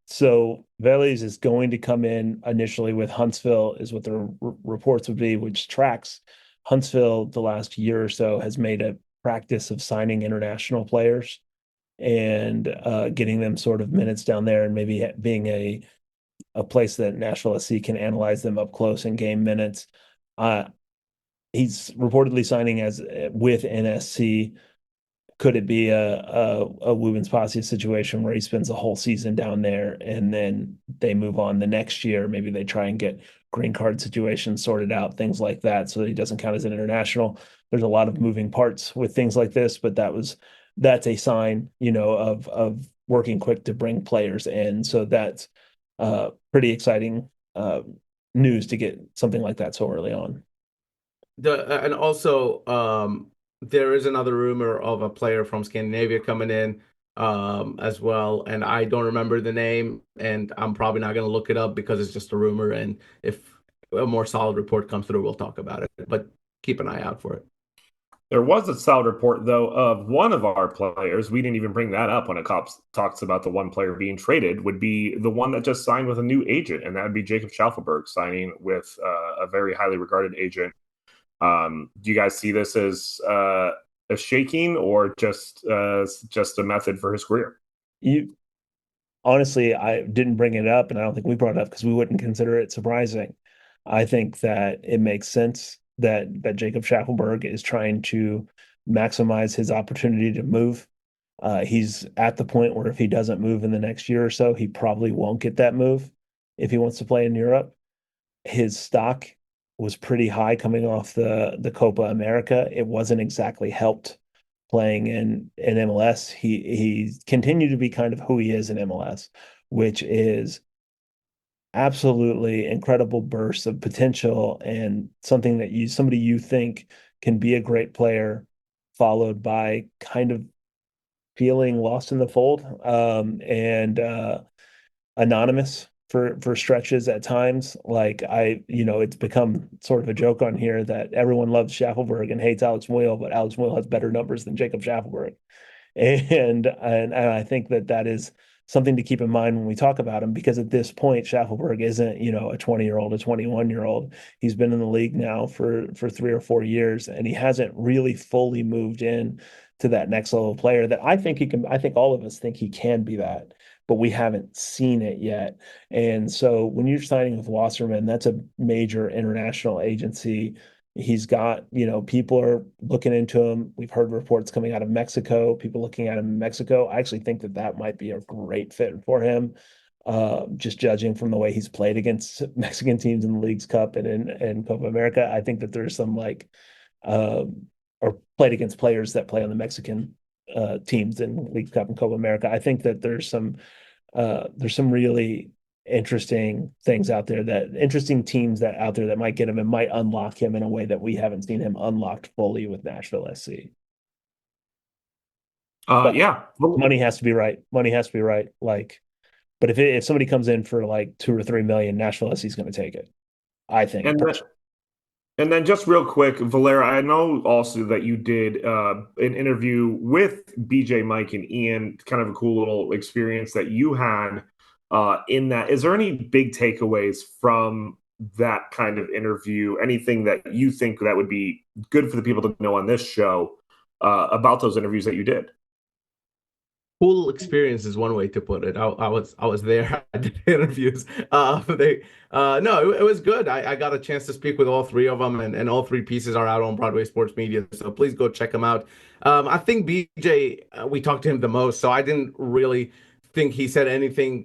So Vélez is going to come in initially with Huntsville, is what the reports would be, which tracks Huntsville the last year or so has made a practice of signing international players and getting them sort of minutes down there, and maybe being a place that Nashville SC can analyze them up close and game minutes. He's reportedly signing as with NSC. Could it be a Woobens Posse situation where he spends the whole season down there and then they move on the next year? Maybe they try and get green card situations sorted out, things like that, so that he doesn't count as an international. There's a lot of moving parts with things like this, but that's a sign, of working quick to bring players in. So that's pretty exciting news to get something like that so early on. And also, there is another rumor of a player from Scandinavia coming in as well, and I don't remember the name, and I'm probably not going to look it up because it's just a rumor. And if a more solid report comes through, we'll talk about it. But keep an eye out for it. There was a solid report, though, of one of our players. We didn't even bring that up when it talks about the one player being traded, would be the one that just signed with a new agent, and that would be Jacob Schaufelberg signing with a very highly regarded agent. Do you guys see this as a shaking or just a method for his career? Honestly, I didn't bring it up, and I don't think we brought it up because we wouldn't consider it surprising. I think that it makes sense that Jacob Schaffelberg is trying to maximize his opportunity to move. He's at the point where if he doesn't move in the next year or so, he probably won't get that move if he wants to play in Europe. His stock was pretty high coming off the Copa America. It wasn't exactly helped playing in MLS. He continued to be kind of who he is in MLS, which is absolutely incredible bursts of potential and something that somebody you think can be a great player, followed by kind of feeling lost in the fold and anonymous for stretches at times. Like it's become sort of a joke on here that everyone loves Schaffelberg and hates Alex Muyl, but Alex Muyl has better numbers than Jacob Schaffelberg. And I think that is something to keep in mind when we talk about him, because at this point, Schaffelberg isn't, a 20-year-old, a 21-year-old. He's been in the league now for 3 or 4 years, and he hasn't really fully moved in to that next level player that I think he can. I think all of us think he can be that, but we haven't seen it yet. And so when you're signing with Wasserman, that's a major international agency. He's got, people are looking into him. We've heard reports coming out of Mexico, people looking at him in Mexico. I actually think that might be a great fit for him. Just judging from the way he's played against Mexican teams in the League's Cup and in Copa America, I think that there's some or played against players that play on the Mexican teams in League Cup and Copa America. I think that there's some really interesting things out there, interesting teams that out there that might get him and might unlock him in a way that we haven't seen him unlocked fully with Nashville SC. Yeah, money has to be right. Money has to be right. But if somebody comes in for like 2 or 3 million, Nashville SC is going to take it, I think. And then just real quick, Valera, I know also that you did an interview with BJ, Mike, and Ian, kind of a cool little experience that you had in that. Is there any big takeaways from that kind of interview? Anything that you think that would be good for the people to know on this show about those interviews that you did? cool experience is one way to put it. I was there at the interviews. They no, it was good. I got a chance to speak with all three of them, and all three pieces are out on Broadway Sports Media. So please go check them out. I think BJ, we talked to him the most, so I didn't really think he said anything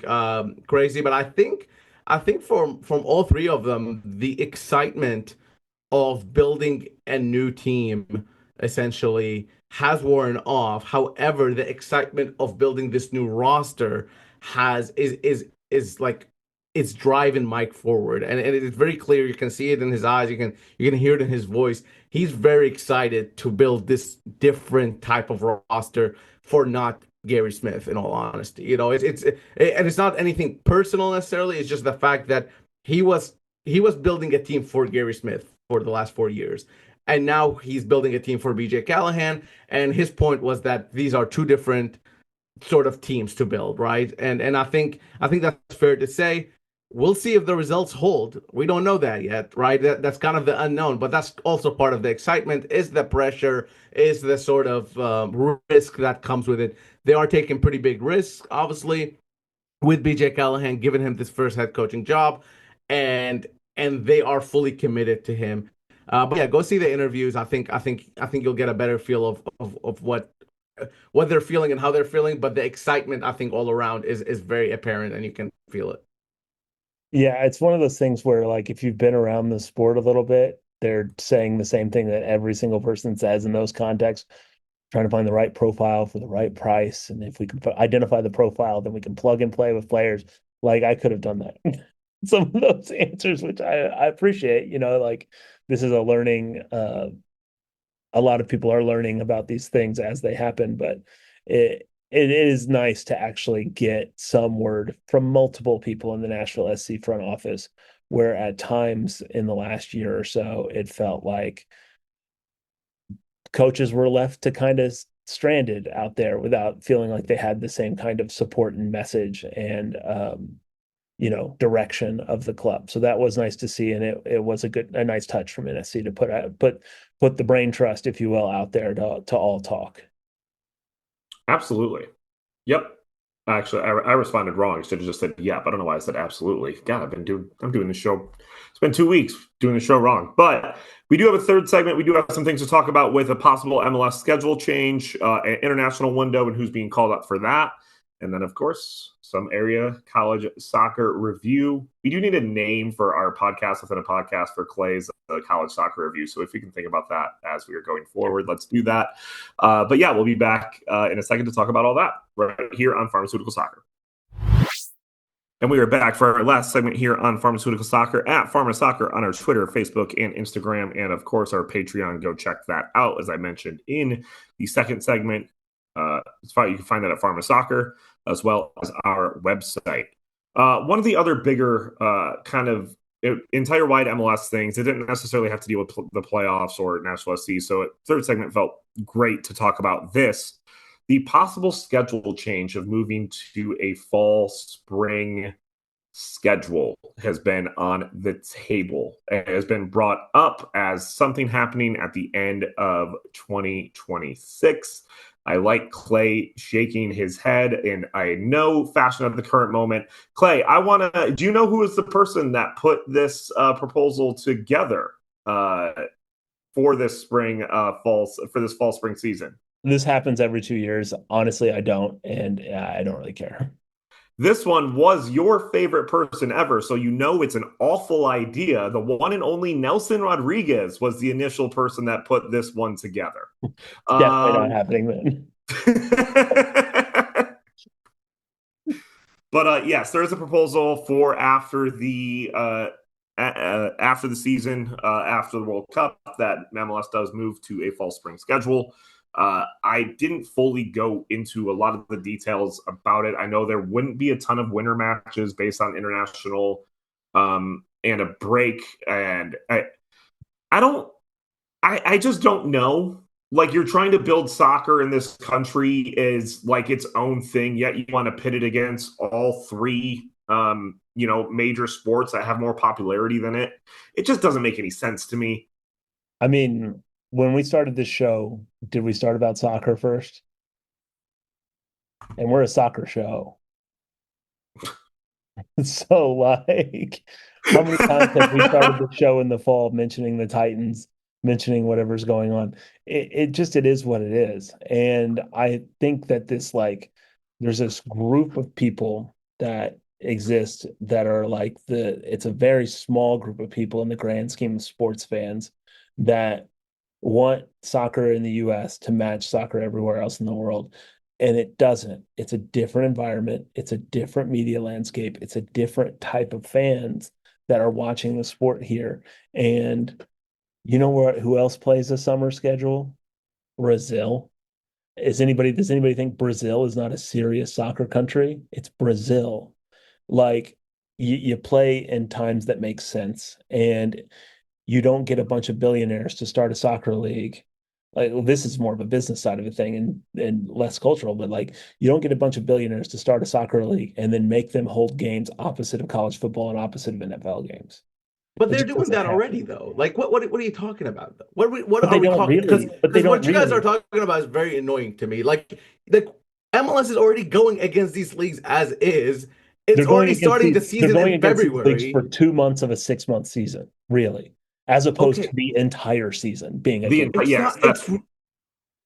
crazy. But I think from all three of them, the excitement of building a new team essentially has worn off. However, the excitement of building this new roster has is like it's driving Mike forward. And it's very clear. You can see it in his eyes. You can hear it in his voice. He's very excited to build this different type of roster for not Gary Smith, in all honesty. And it's not anything personal necessarily. It's just the fact that he was he was building a team for Gary Smith for the last 4 years. And now he's building a team for BJ Callahan. And his point was that these are two different sort of teams to build, right? And I think that's fair to say. We'll see if the results hold. We don't know that yet, right? That's kind of the unknown, but that's also part of the excitement. Is the pressure? Is the sort of risk that comes with it? They are taking pretty big risks, obviously, with BJ Callahan giving him this first head coaching job, and and they are fully committed to him. But yeah, go see the interviews. I think you'll get a better feel of what they're feeling and how they're feeling. But the excitement, I think, all around is very apparent, and you can feel it. Yeah, it's one of those things where, like, if you've been around the sport a little bit, they're saying the same thing that every single person says in those contexts, trying to find the right profile for the right price. And if we can identify the profile, then we can plug and play with players. Like, I could have done that. Some of those answers, which I appreciate, like, this is a learning, a lot of people are learning about these things as they happen, but it is nice to actually get some word from multiple people in the Nashville SC front office, where at times in the last year or so, it felt like coaches were left to kind of stranded out there without feeling like they had the same kind of support and message and direction of the club. So that was nice to see, and it was a nice touch from NSC to put the brain trust, if you will, out there to all talk. Absolutely. Yep. Actually, I responded wrong. I should have just said yep. I don't know why I said absolutely. God, I'm doing the show. It's been 2 weeks doing the show wrong. But we do have a third segment. We do have some things to talk about with a possible MLS schedule change, an international window, and who's being called up for that. And then, of course, some area college soccer review. We do need a name for our podcast within a podcast for Clay's college soccer review. So if we can think about that as we are going forward, let's do that. But yeah, we'll be back in a second to talk about all that right here on Pharmaceutical Soccer. And we are back for our last segment here on Pharmaceutical Soccer at Pharma Soccer on our Twitter, Facebook, and Instagram. And of course, our Patreon. Go check that out. As I mentioned in the second segment, it's fine. You can find that at Pharma Soccer as well as our website. One of the other bigger kind of entire wide MLS things, it didn't necessarily have to deal with the playoffs or National SC. So third segment felt great to talk about this. The possible schedule change of moving to a fall spring schedule has been on the table. It has been brought up as something happening at the end of 2026. I like Clay shaking his head in I know fashion of the current moment. Clay, do you know who is the person that put this proposal together for this fall spring season? This happens every 2 years. Honestly, I don't, and I don't really care. This one was your favorite person ever, so you know it's an awful idea. The one and only Nelson Rodriguez was the initial person that put this one together. Definitely not happening then. But yes, there is a proposal for after the season, after the World Cup, that MLS does move to a fall spring schedule. I didn't fully go into a lot of the details about it. I know there wouldn't be a ton of winter matches based on international and a break, and I just don't know. Like, you're trying to build soccer in this country is like its own thing, yet you want to pit it against all three major sports that have more popularity than it. It just doesn't make any sense to me. I mean, when we started this show, did we start about soccer first? and we're a soccer show. So, like, how many times have we started the show in the fall mentioning the Titans, mentioning whatever's going on? It is what it is. And I think that there's this group of people that exist that are like it's a very small group of people in the grand scheme of sports fans that want soccer in the US to match soccer everywhere else in the world. And it doesn't. It's a different environment. It's a different media landscape. It's a different type of fans that are watching the sport here. And you know what? Who else plays a summer schedule? Brazil. Does anybody think Brazil is not a serious soccer country? It's Brazil. Like you play in times that make sense. And you don't get a bunch of billionaires to start a soccer league. Like, well, this is more of a business side of a thing and less cultural, but like you don't get a bunch of billionaires to start a soccer league and then make them hold games opposite of college football and opposite of NFL games. But It they're just doing doesn't that happen. already, though. Like, what are you talking about? Though? What But are they we don't talking? really. But they Because don't what you guys are really. talking about is very annoying to me. Like, the MLS is already going against these leagues as is. It's already starting the They're season going in against these leagues February. for 2 months of a 6 month season, really, as opposed to Okay, the entire season being a The game. it's yes, not. It's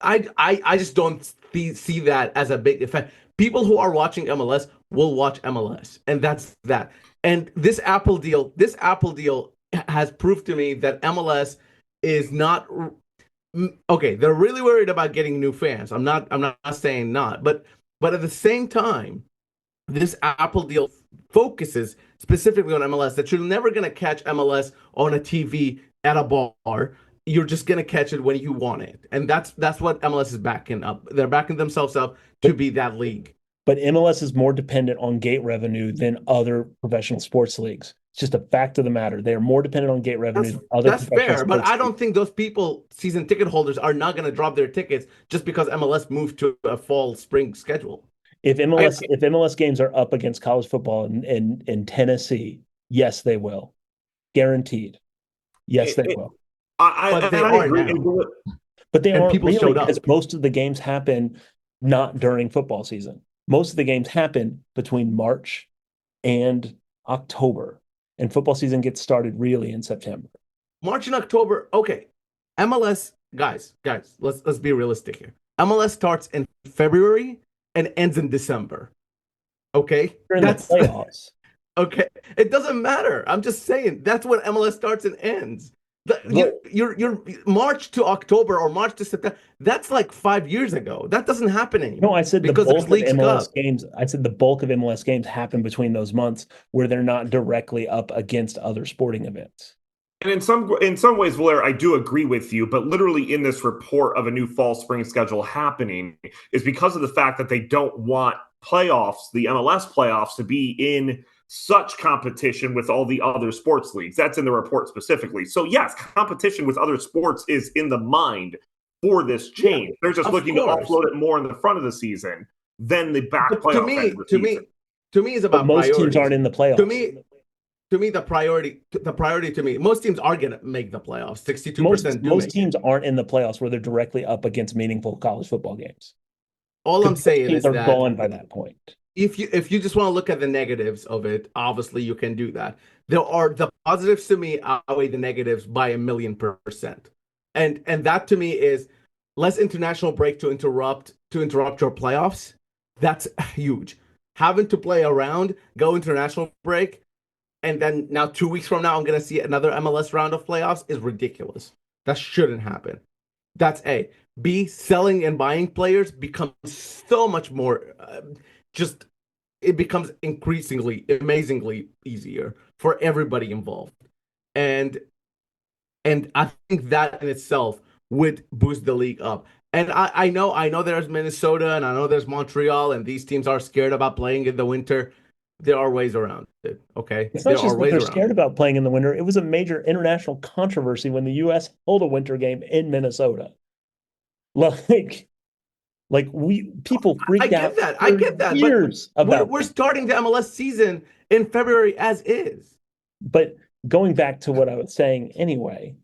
I just don't see that as a big effect. People who are watching MLS will watch MLS, and that's that. And this Apple deal has proved to me that MLS is not okay. They're really worried about getting new fans. I'm not saying not, but at the same time, this Apple deal focuses specifically on MLS, that you're never going to catch MLS on a TV at a bar. You're just going to catch it when you want it. And that's what MLS is backing up. They're backing themselves up to But be that league. but MLS is more dependent on gate revenue than other professional sports leagues. It's just a fact of the matter. They are more dependent on gate revenue That's than other that's professional fair, but sports I leagues. don't think those people, season ticket holders, are not going to drop their tickets just because MLS moved to a fall spring schedule. If I MLS games are up against college football in Tennessee, yes, they will. Guaranteed. Yes, it, they it, will. but they and I are agree. now, But they and aren't people really showed because up. most of the games happen not during football season. Most of the games happen between March and October, and football season gets started really in September. March and October. Okay, MLS guys, let's be realistic here. MLS starts in February and ends in December. Okay, They're in the that's playoffs. okay. It doesn't matter. I'm just saying that's when MLS starts and ends. Look, Your March to October or March to September. That's like 5 years ago. That doesn't happen no, I anymore said the because there's bulk of Leagues MLS Cup. games. I said the bulk of MLS games happen between those months where they're not directly up against other sporting events. And in some ways, Blair, I do agree with you, but literally in this report of a new fall spring schedule happening is because of the fact that they don't want playoffs, the MLS playoffs, to be in such competition with all the other sports leagues. That's in the report specifically. So yes, competition with other sports is in the mind for this Yeah, change. They're just of looking to course. offload it more in the front of the season than the back But to playoff end of me, the to season. me, to me, is But about most teams priorities. aren't in the To playoffs. me, the priority to me, most teams are gonna make the playoffs. Most 62% do most make it. teams aren't in the playoffs where they're directly up against meaningful college football games All I'm because most saying teams is are that gone by that point. if you just want to look at the negatives of it, obviously you can do that. The positives to me outweigh the negatives by 1,000,000%. And that to me is less international break to interrupt your playoffs. That's huge. Having to play around, go international break, and then now 2 weeks from now I'm gonna see another MLS round of playoffs is ridiculous. That shouldn't happen. That's A. B, selling and buying players becomes so much more just it becomes increasingly amazingly easier for everybody involved. And and I think that in itself would boost the league up. And I know there's Minnesota and I know there's Montreal and these teams are scared about playing in the winter. There are ways around it. Okay. It's not There are just that ways they're around scared it. about playing in the winter. It was a major international controversy when the U.S. held a winter game in Minnesota. Like, like we people I freaked get out that. I for get that. But years we're about we're that. starting the MLS season in February as is. But going back to what I was saying anyway,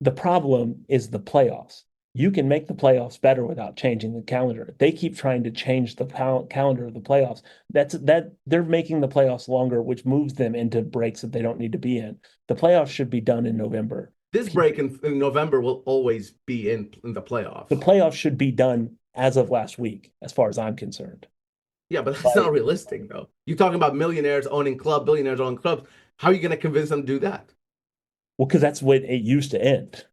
the problem is the playoffs. you can make the playoffs better without changing the calendar. They keep trying to change the calendar of the playoffs. That they're making the playoffs longer, which moves them into breaks that they don't need to be in. The playoffs should be done in November. This break in November will always be in the playoffs. The playoffs should be done as of last week, as far as I'm concerned. Yeah, but that's not realistic, though. You're talking about millionaires owning billionaires owning clubs. How are you going to convince them to do that? Well, because that's what it used to end.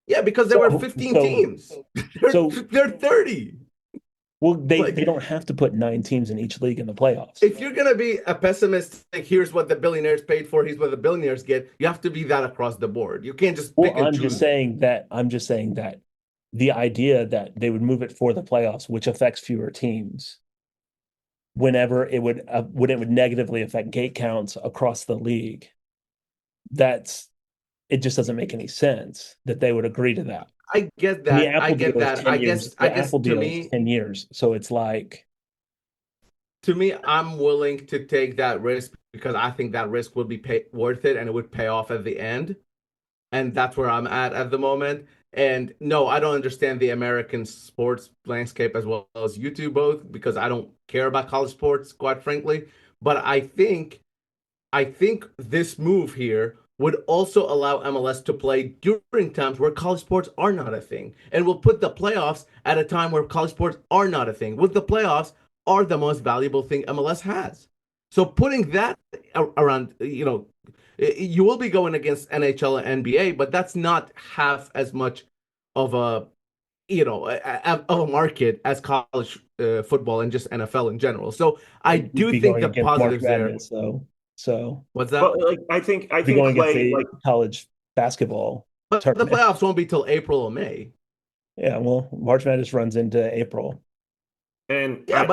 Yeah, because there were 15 teams. They're 30. Well, they don't have to put 9 teams in each league in the playoffs. If you're going to be a pessimist, like, here's what the billionaires paid for, here's what the billionaires get, you have to be that across the board. You can't just pick and choose. I'm just saying that the idea that they would move it for the playoffs, which affects fewer teams, whenever it would when it would negatively affect gate counts across the league, it just doesn't make any sense that they would agree to that. I get that. I get that. I guess to me, 10 years. So it's like, to me, I'm willing to take that risk because I think that risk would be worth it and it would pay off at the end. And that's where I'm at the moment. And no, I don't understand the American sports landscape as well as you two both, because I don't care about college sports, quite frankly. But I think this move here would also allow MLS to play during times where college sports are not a thing. And will put the playoffs at a time where college sports are not a thing. With the playoffs are the most valuable thing MLS has. So putting that around, you will be going against NHL and NBA, but that's not half as much of a market as college football and just NFL in general. So I do think the positives there. So what's that? But I think going Clay, college basketball. But tournament. The playoffs won't be till April or May. Yeah, well, March Madness runs into April. And yeah,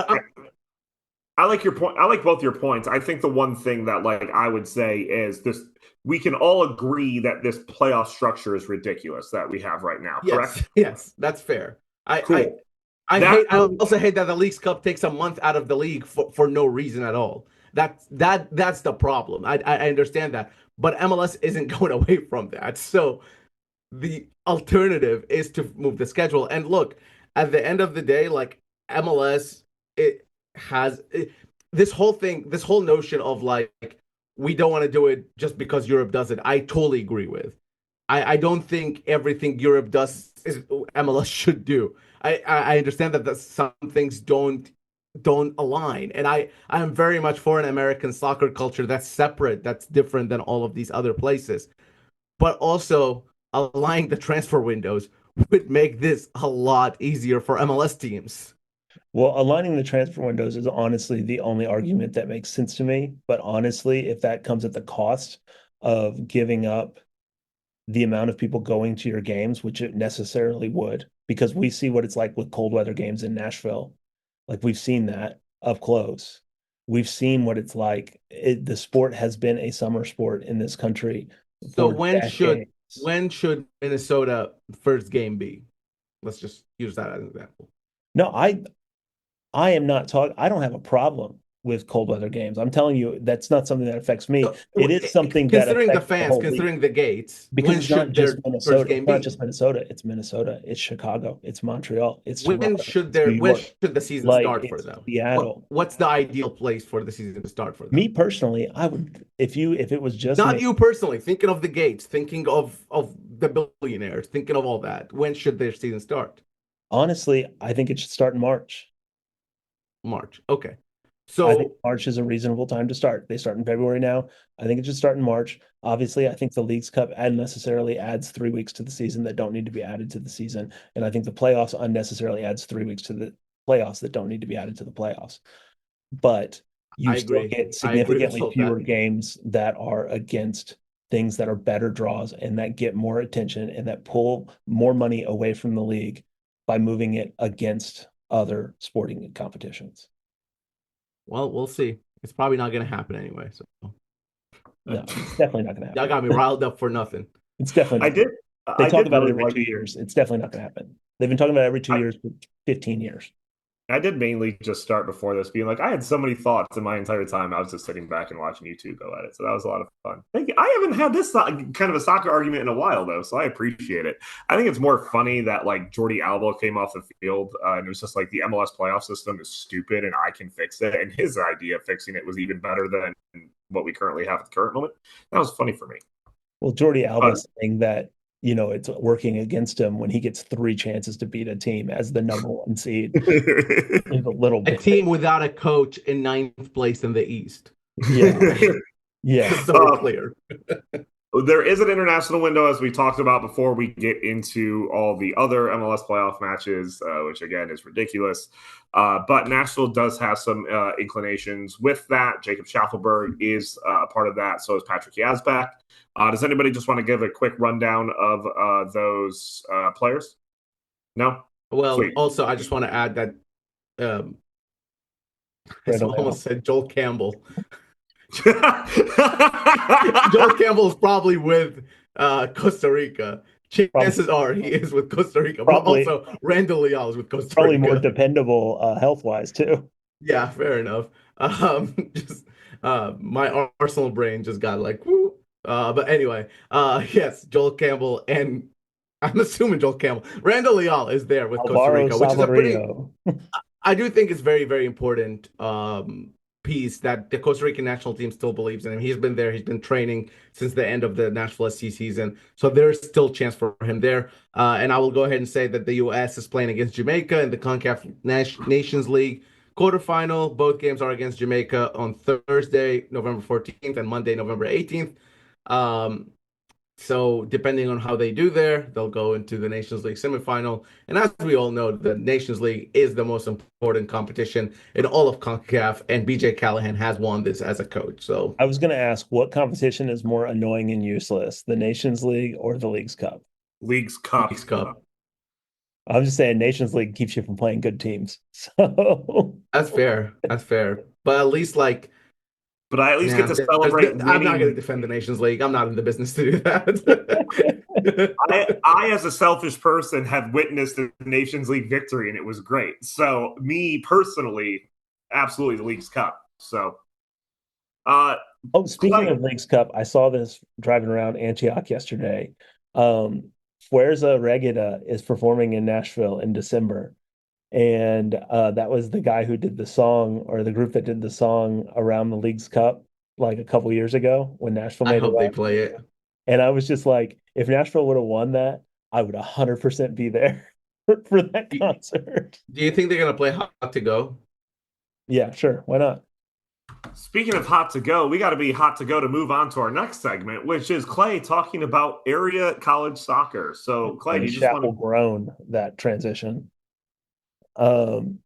I like your point. I like both your points. I think the one thing that I would say is this: we can all agree that this playoff structure is ridiculous that we have right now. Correct? Yes, that's fair. Cool. I also hate that the Leagues Cup takes a month out of the league for no reason at all. That's the problem. I understand that, but MLS isn't going away from that. So the alternative is to move the schedule. And look, at the end of the day, MLS, it has this whole notion of we don't want to do it just because Europe does it. I totally agree with. I don't think everything Europe does is MLS should do. I understand that some things don't align, and I am very much for an American soccer culture that's separate, that's different than all of these other places. But also aligning the transfer windows would make this a lot easier for MLS teams. Well, aligning the transfer windows is honestly the only argument that makes sense to me. But honestly, if that comes at the cost of giving up the amount of people going to your games, which it necessarily would, because we see what it's like with cold weather games in Nashville. We've seen that up close. We've seen what it's like. The sport has been a summer sport in this country. So when should Minnesota first game be? Let's just use that as an example. No, I am not talking. I don't have a problem with cold weather games. I'm telling you, that's not something that affects me. It is something considering the fans, considering the gates. Because it's not just Minnesota. It's not just Minnesota. It's Minnesota. It's Chicago. It's Montreal. It's when Toronto, should the season start for them? Seattle. What's the ideal place for the season to start for them? Me personally, I would if it was just not you personally, thinking of the gates, thinking of the billionaires, thinking of all that. When should their season start? Honestly, I think it should start in March. Okay. So I think March is a reasonable time to start. They start in February now. I think it should start in March. Obviously, I think the Leagues Cup unnecessarily adds 3 weeks to the season that don't need to be added to the season. And I think the playoffs unnecessarily adds 3 weeks to the playoffs that don't need to be added to the playoffs. But you still get significantly fewer games that are against things that are better draws and that get more attention and that pull more money away from the league by moving it against other sporting competitions. Well, we'll see. It's probably not going to happen anyway. So no, it's definitely not going to happen. Y'all got me riled up for nothing. It's definitely. They talk about it every 2 years. It's definitely not going to happen. They've been talking about it every 2 years for 15 years. I did mainly just start before this being like, I had so many thoughts in my entire time. I was just sitting back and watching you two go at it. So that was a lot of fun. Thank you. I haven't had this kind of a soccer argument in a while, though. So I appreciate it. I think it's more funny that like Jordi Alba came off the field and it was just like the MLS playoff system is stupid and I can fix it. And his idea of fixing it was even better than what we currently have at the current moment. That was funny for me. Well, Jordi Alba saying that, it's working against him when he gets 3 chances to beat a team as the number 1 seed is a little A bit. team without a coach in 9th place in the East. Yeah. Yeah. Just so we're clear. There is an international window, as we talked about before we get into all the other MLS playoff matches, which again is ridiculous. But Nashville does have some inclinations with that. Jacob Schaffelberg is a part of that. So is Patrick Yazbak. Does anybody just want to give a quick rundown of those players? No? Well, Sweet. Also, I just want to add that I almost said Joel Campbell. Joel Campbell is probably with Costa Rica. Chances are he is with Costa Rica. Probably, but also, Randall Leal is with Costa Rica. Probably more dependable health-wise, too. Yeah, fair enough. My Arsenal brain just got like, whoo. But anyway, yes, Joel Campbell, and I'm assuming Joel Campbell. Randall Leal is there with Costa Rica, which is a pretty... I do think it's very, very important piece that the Costa Rican national team still believes in him. He's been there. He's been training since the end of the Nashville SC season. So there's still chance for him there. And I will go ahead and say that the U.S. is playing against Jamaica in the CONCACAF Nations League quarterfinal. Both games are against Jamaica on Thursday, November 14th and Monday, November 18th. So depending on how they do there, they'll go into the Nations League semifinal. And as we all know, the Nations League is the most important competition in all of CONCACAF, and BJ Callahan has won this as a coach. So I was going to ask, what competition is more annoying and useless, the Nations League or the Leagues Cup? Leagues Cup. Leagues Cup. I'm just saying Nations League keeps you from playing good teams. So that's fair. That's fair. But at least But I at least get to celebrate. I'm not going to defend the Nations League. I'm not in the business to do that. I, as a selfish person, have witnessed the Nations League victory, and it was great. So, me personally, absolutely the Leagues Cup. So, speaking of Leagues Cup, I saw this driving around Antioch yesterday. Fuerza Regida is performing in Nashville in December. And that was the guy who did the song, or the group that did the song around the Leagues Cup like a couple years ago when Nashville made it. I hope they play it. And I was just like, if Nashville would have won that, I would 100% be there for that concert. Do you think they're going to play Hot to Go? Yeah, sure. Why not? Speaking of hot to go, we got to be hot to go to move on to our next segment, which is Clay talking about area college soccer. So, Clay, do you just want to groan that transition? College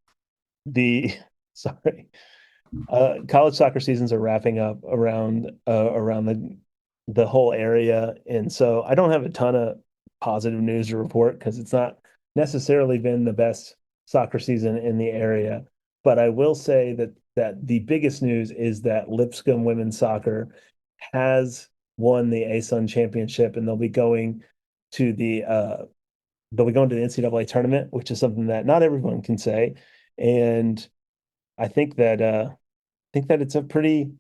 soccer seasons are wrapping up around the whole area, and so I don't have a ton of positive news to report because it's not necessarily been the best soccer season in the area. But I will say that the biggest news is that Lipscomb women's soccer has won the ASUN championship, and they'll be going to the NCAA tournament, which is something that not everyone can say. And I think that it's a pretty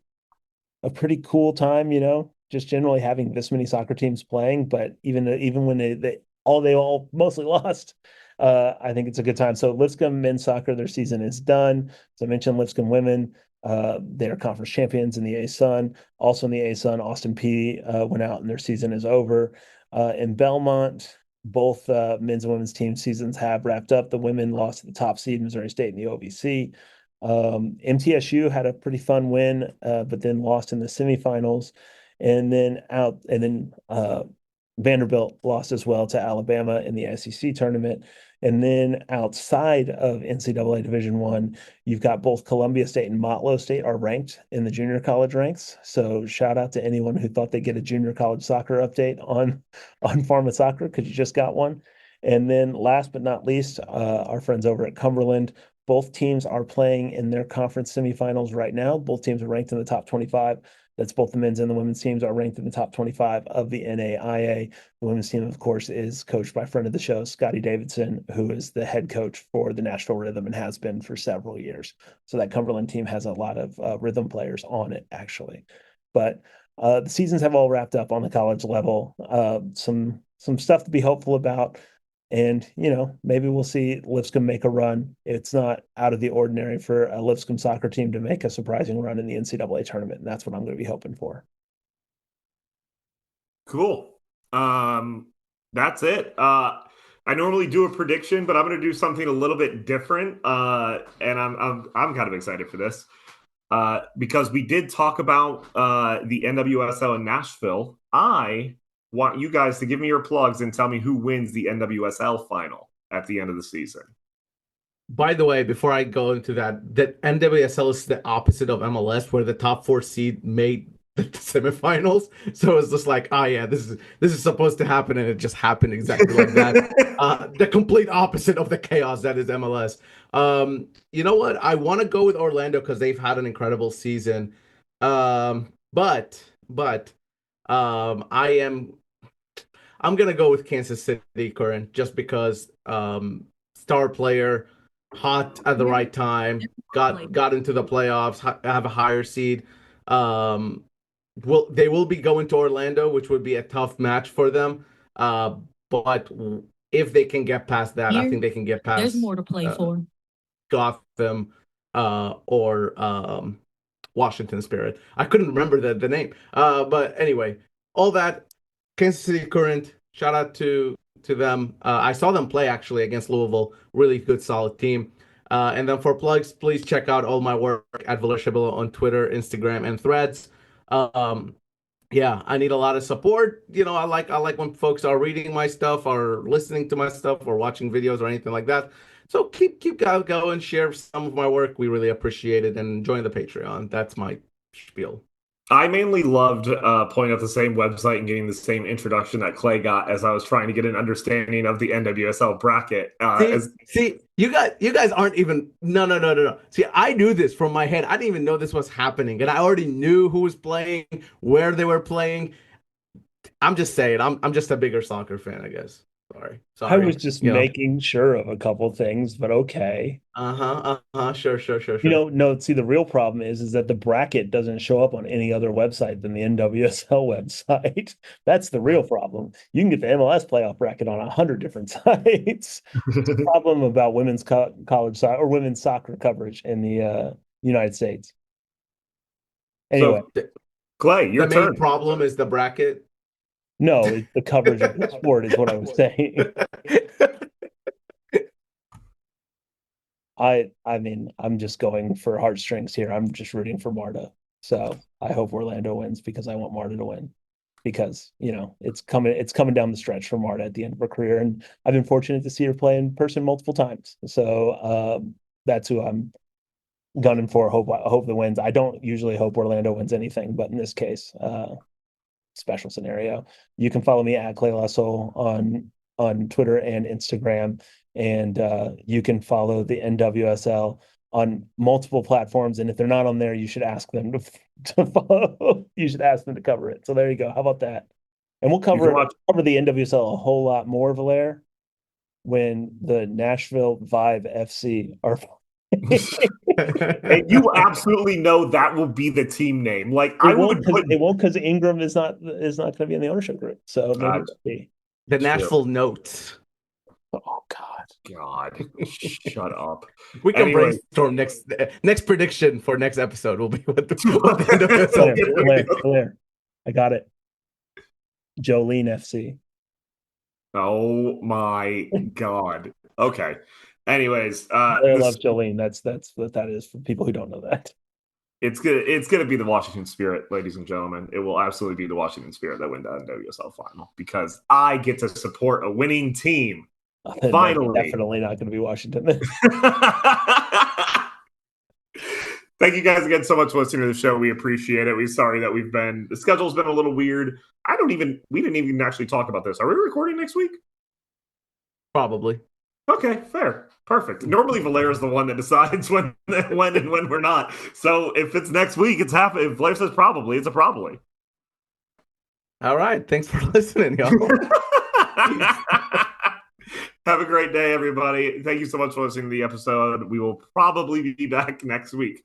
cool time, just generally having this many soccer teams playing. But even when they all mostly lost, I think it's a good time. So Lipscomb men's soccer, their season is done. As I mentioned, Lipscomb women, they're conference champions in the ASUN. Also in the ASUN, Austin P went out and their season is over. In Belmont, both men's and women's team seasons have wrapped up. The women lost to the top seed, Missouri State, in the OVC. MTSU had a pretty fun win, but then lost in the semifinals. And then Vanderbilt lost as well to Alabama in the SEC tournament. And then outside of NCAA Division I, you've got both Columbia State and Motlow State are ranked in the junior college ranks. So shout out to anyone who thought they'd get a junior college soccer update on Pharma Soccer, because you just got one. And then last but not least, our friends over at Cumberland, both teams are playing in their conference semifinals right now. Both teams are ranked in the top 25. That's both the men's and the women's teams are ranked in the top 25 of the NAIA. The women's team, of course, is coached by friend of the show, Scotty Davidson, who is the head coach for the Nashville Rhythm and has been for several years. So that Cumberland team has a lot of rhythm players on it, actually. But the seasons have all wrapped up on the college level. Some stuff to be hopeful about. And, maybe we'll see Lipscomb make a run. It's not out of the ordinary for a Lipscomb soccer team to make a surprising run in the NCAA tournament. And that's what I'm going to be hoping for. Cool. That's it. I normally do a prediction, but I'm going to do something a little bit different. And I'm kind of excited for this. Because we did talk about the NWSL in Nashville. I want you guys to give me your plugs and tell me who wins the NWSL final at the end of the season. By the way, before I go into that NWSL is the opposite of MLS, where the top 4 seed made the semifinals. So it's just like, oh yeah, this is supposed to happen, and it just happened exactly like that. The complete opposite of the chaos that is MLS. You know what? I want to go with Orlando because they've had an incredible season. But I'm gonna go with Kansas City, Curran, just because star player, hot at the right time, got into the playoffs, have a higher seed. They will be going to Orlando, which would be a tough match for them. But if they can get past that, I think they can get past. There's more to play for. Gotham, or Washington Spirit. I couldn't remember the name. But anyway, all that. Kansas City Current, shout out to them. I saw them play actually against Louisville. Really good, solid team. And then for plugs, please check out all my work at Velashabilla on Twitter, Instagram, and Threads. Yeah, I need a lot of support. I like when folks are reading my stuff, or listening to my stuff, or watching videos, or anything like that. So keep going, share some of my work. We really appreciate it, and join the Patreon. That's my spiel. I mainly loved pulling up the same website and getting the same introduction that Clay got as I was trying to get an understanding of the NWSL bracket. See, you guys aren't even no. See, I knew this from my head. I didn't even know this was happening, and I already knew who was playing, where they were playing. I'm just saying, I'm just a bigger soccer fan, I guess. Sorry. I was just making sure of a couple things, but okay. Sure. No, see, the real problem is that the bracket doesn't show up on any other website than the NWSL website. That's the real problem. You can get the MLS playoff bracket on 100 different sites. It's a problem about women's college soccer or women's soccer coverage in the United States. Anyway, so, Clay, your main problem is the bracket. No, it's the coverage of the sport is what I was saying. I mean, I'm just going for heartstrings here. I'm just rooting for Marta. So I hope Orlando wins because I want Marta to win. Because, it's coming down the stretch for Marta at the end of her career. And I've been fortunate to see her play in person multiple times. So that's who I'm gunning for. I hope that wins. I don't usually hope Orlando wins anything, but in this case, special scenario. You can follow me at Clay Lasso on Twitter and Instagram, and you can follow the NWSL on multiple platforms. And if they're not on there, you should ask them to follow. You should ask them to cover it. So there you go. How about that? And we'll cover the NWSL a whole lot more, Valere, when the Nashville Vibe FC are. And you absolutely know that will be the team name. Like it won't because Ingram is not going to be in the ownership group. So maybe it'll be the Nashville Notes. Oh God! Shut up. We can brainstorm next prediction for next episode will be what the Claire. I got it. Jolene FC. Oh my God. Okay. Anyways, I love Jolene. That's what that is for people who don't know that. It's gonna be the Washington Spirit, ladies and gentlemen. It will absolutely be the Washington Spirit that win the NWSL final because I get to support a winning team. Finally, definitely not going to be Washington. Thank you guys again so much for listening to the show. We appreciate it. We're sorry that the schedule's been a little weird. We didn't even actually talk about this. Are we recording next week? Probably. Okay, fair. Perfect. Normally Valera's the one that decides when and when we're not. So if it's next week, it's happening. If Blair says probably, it's a probably. All right. Thanks for listening, y'all. Have a great day, everybody. Thank you so much for listening to the episode. We will probably be back next week.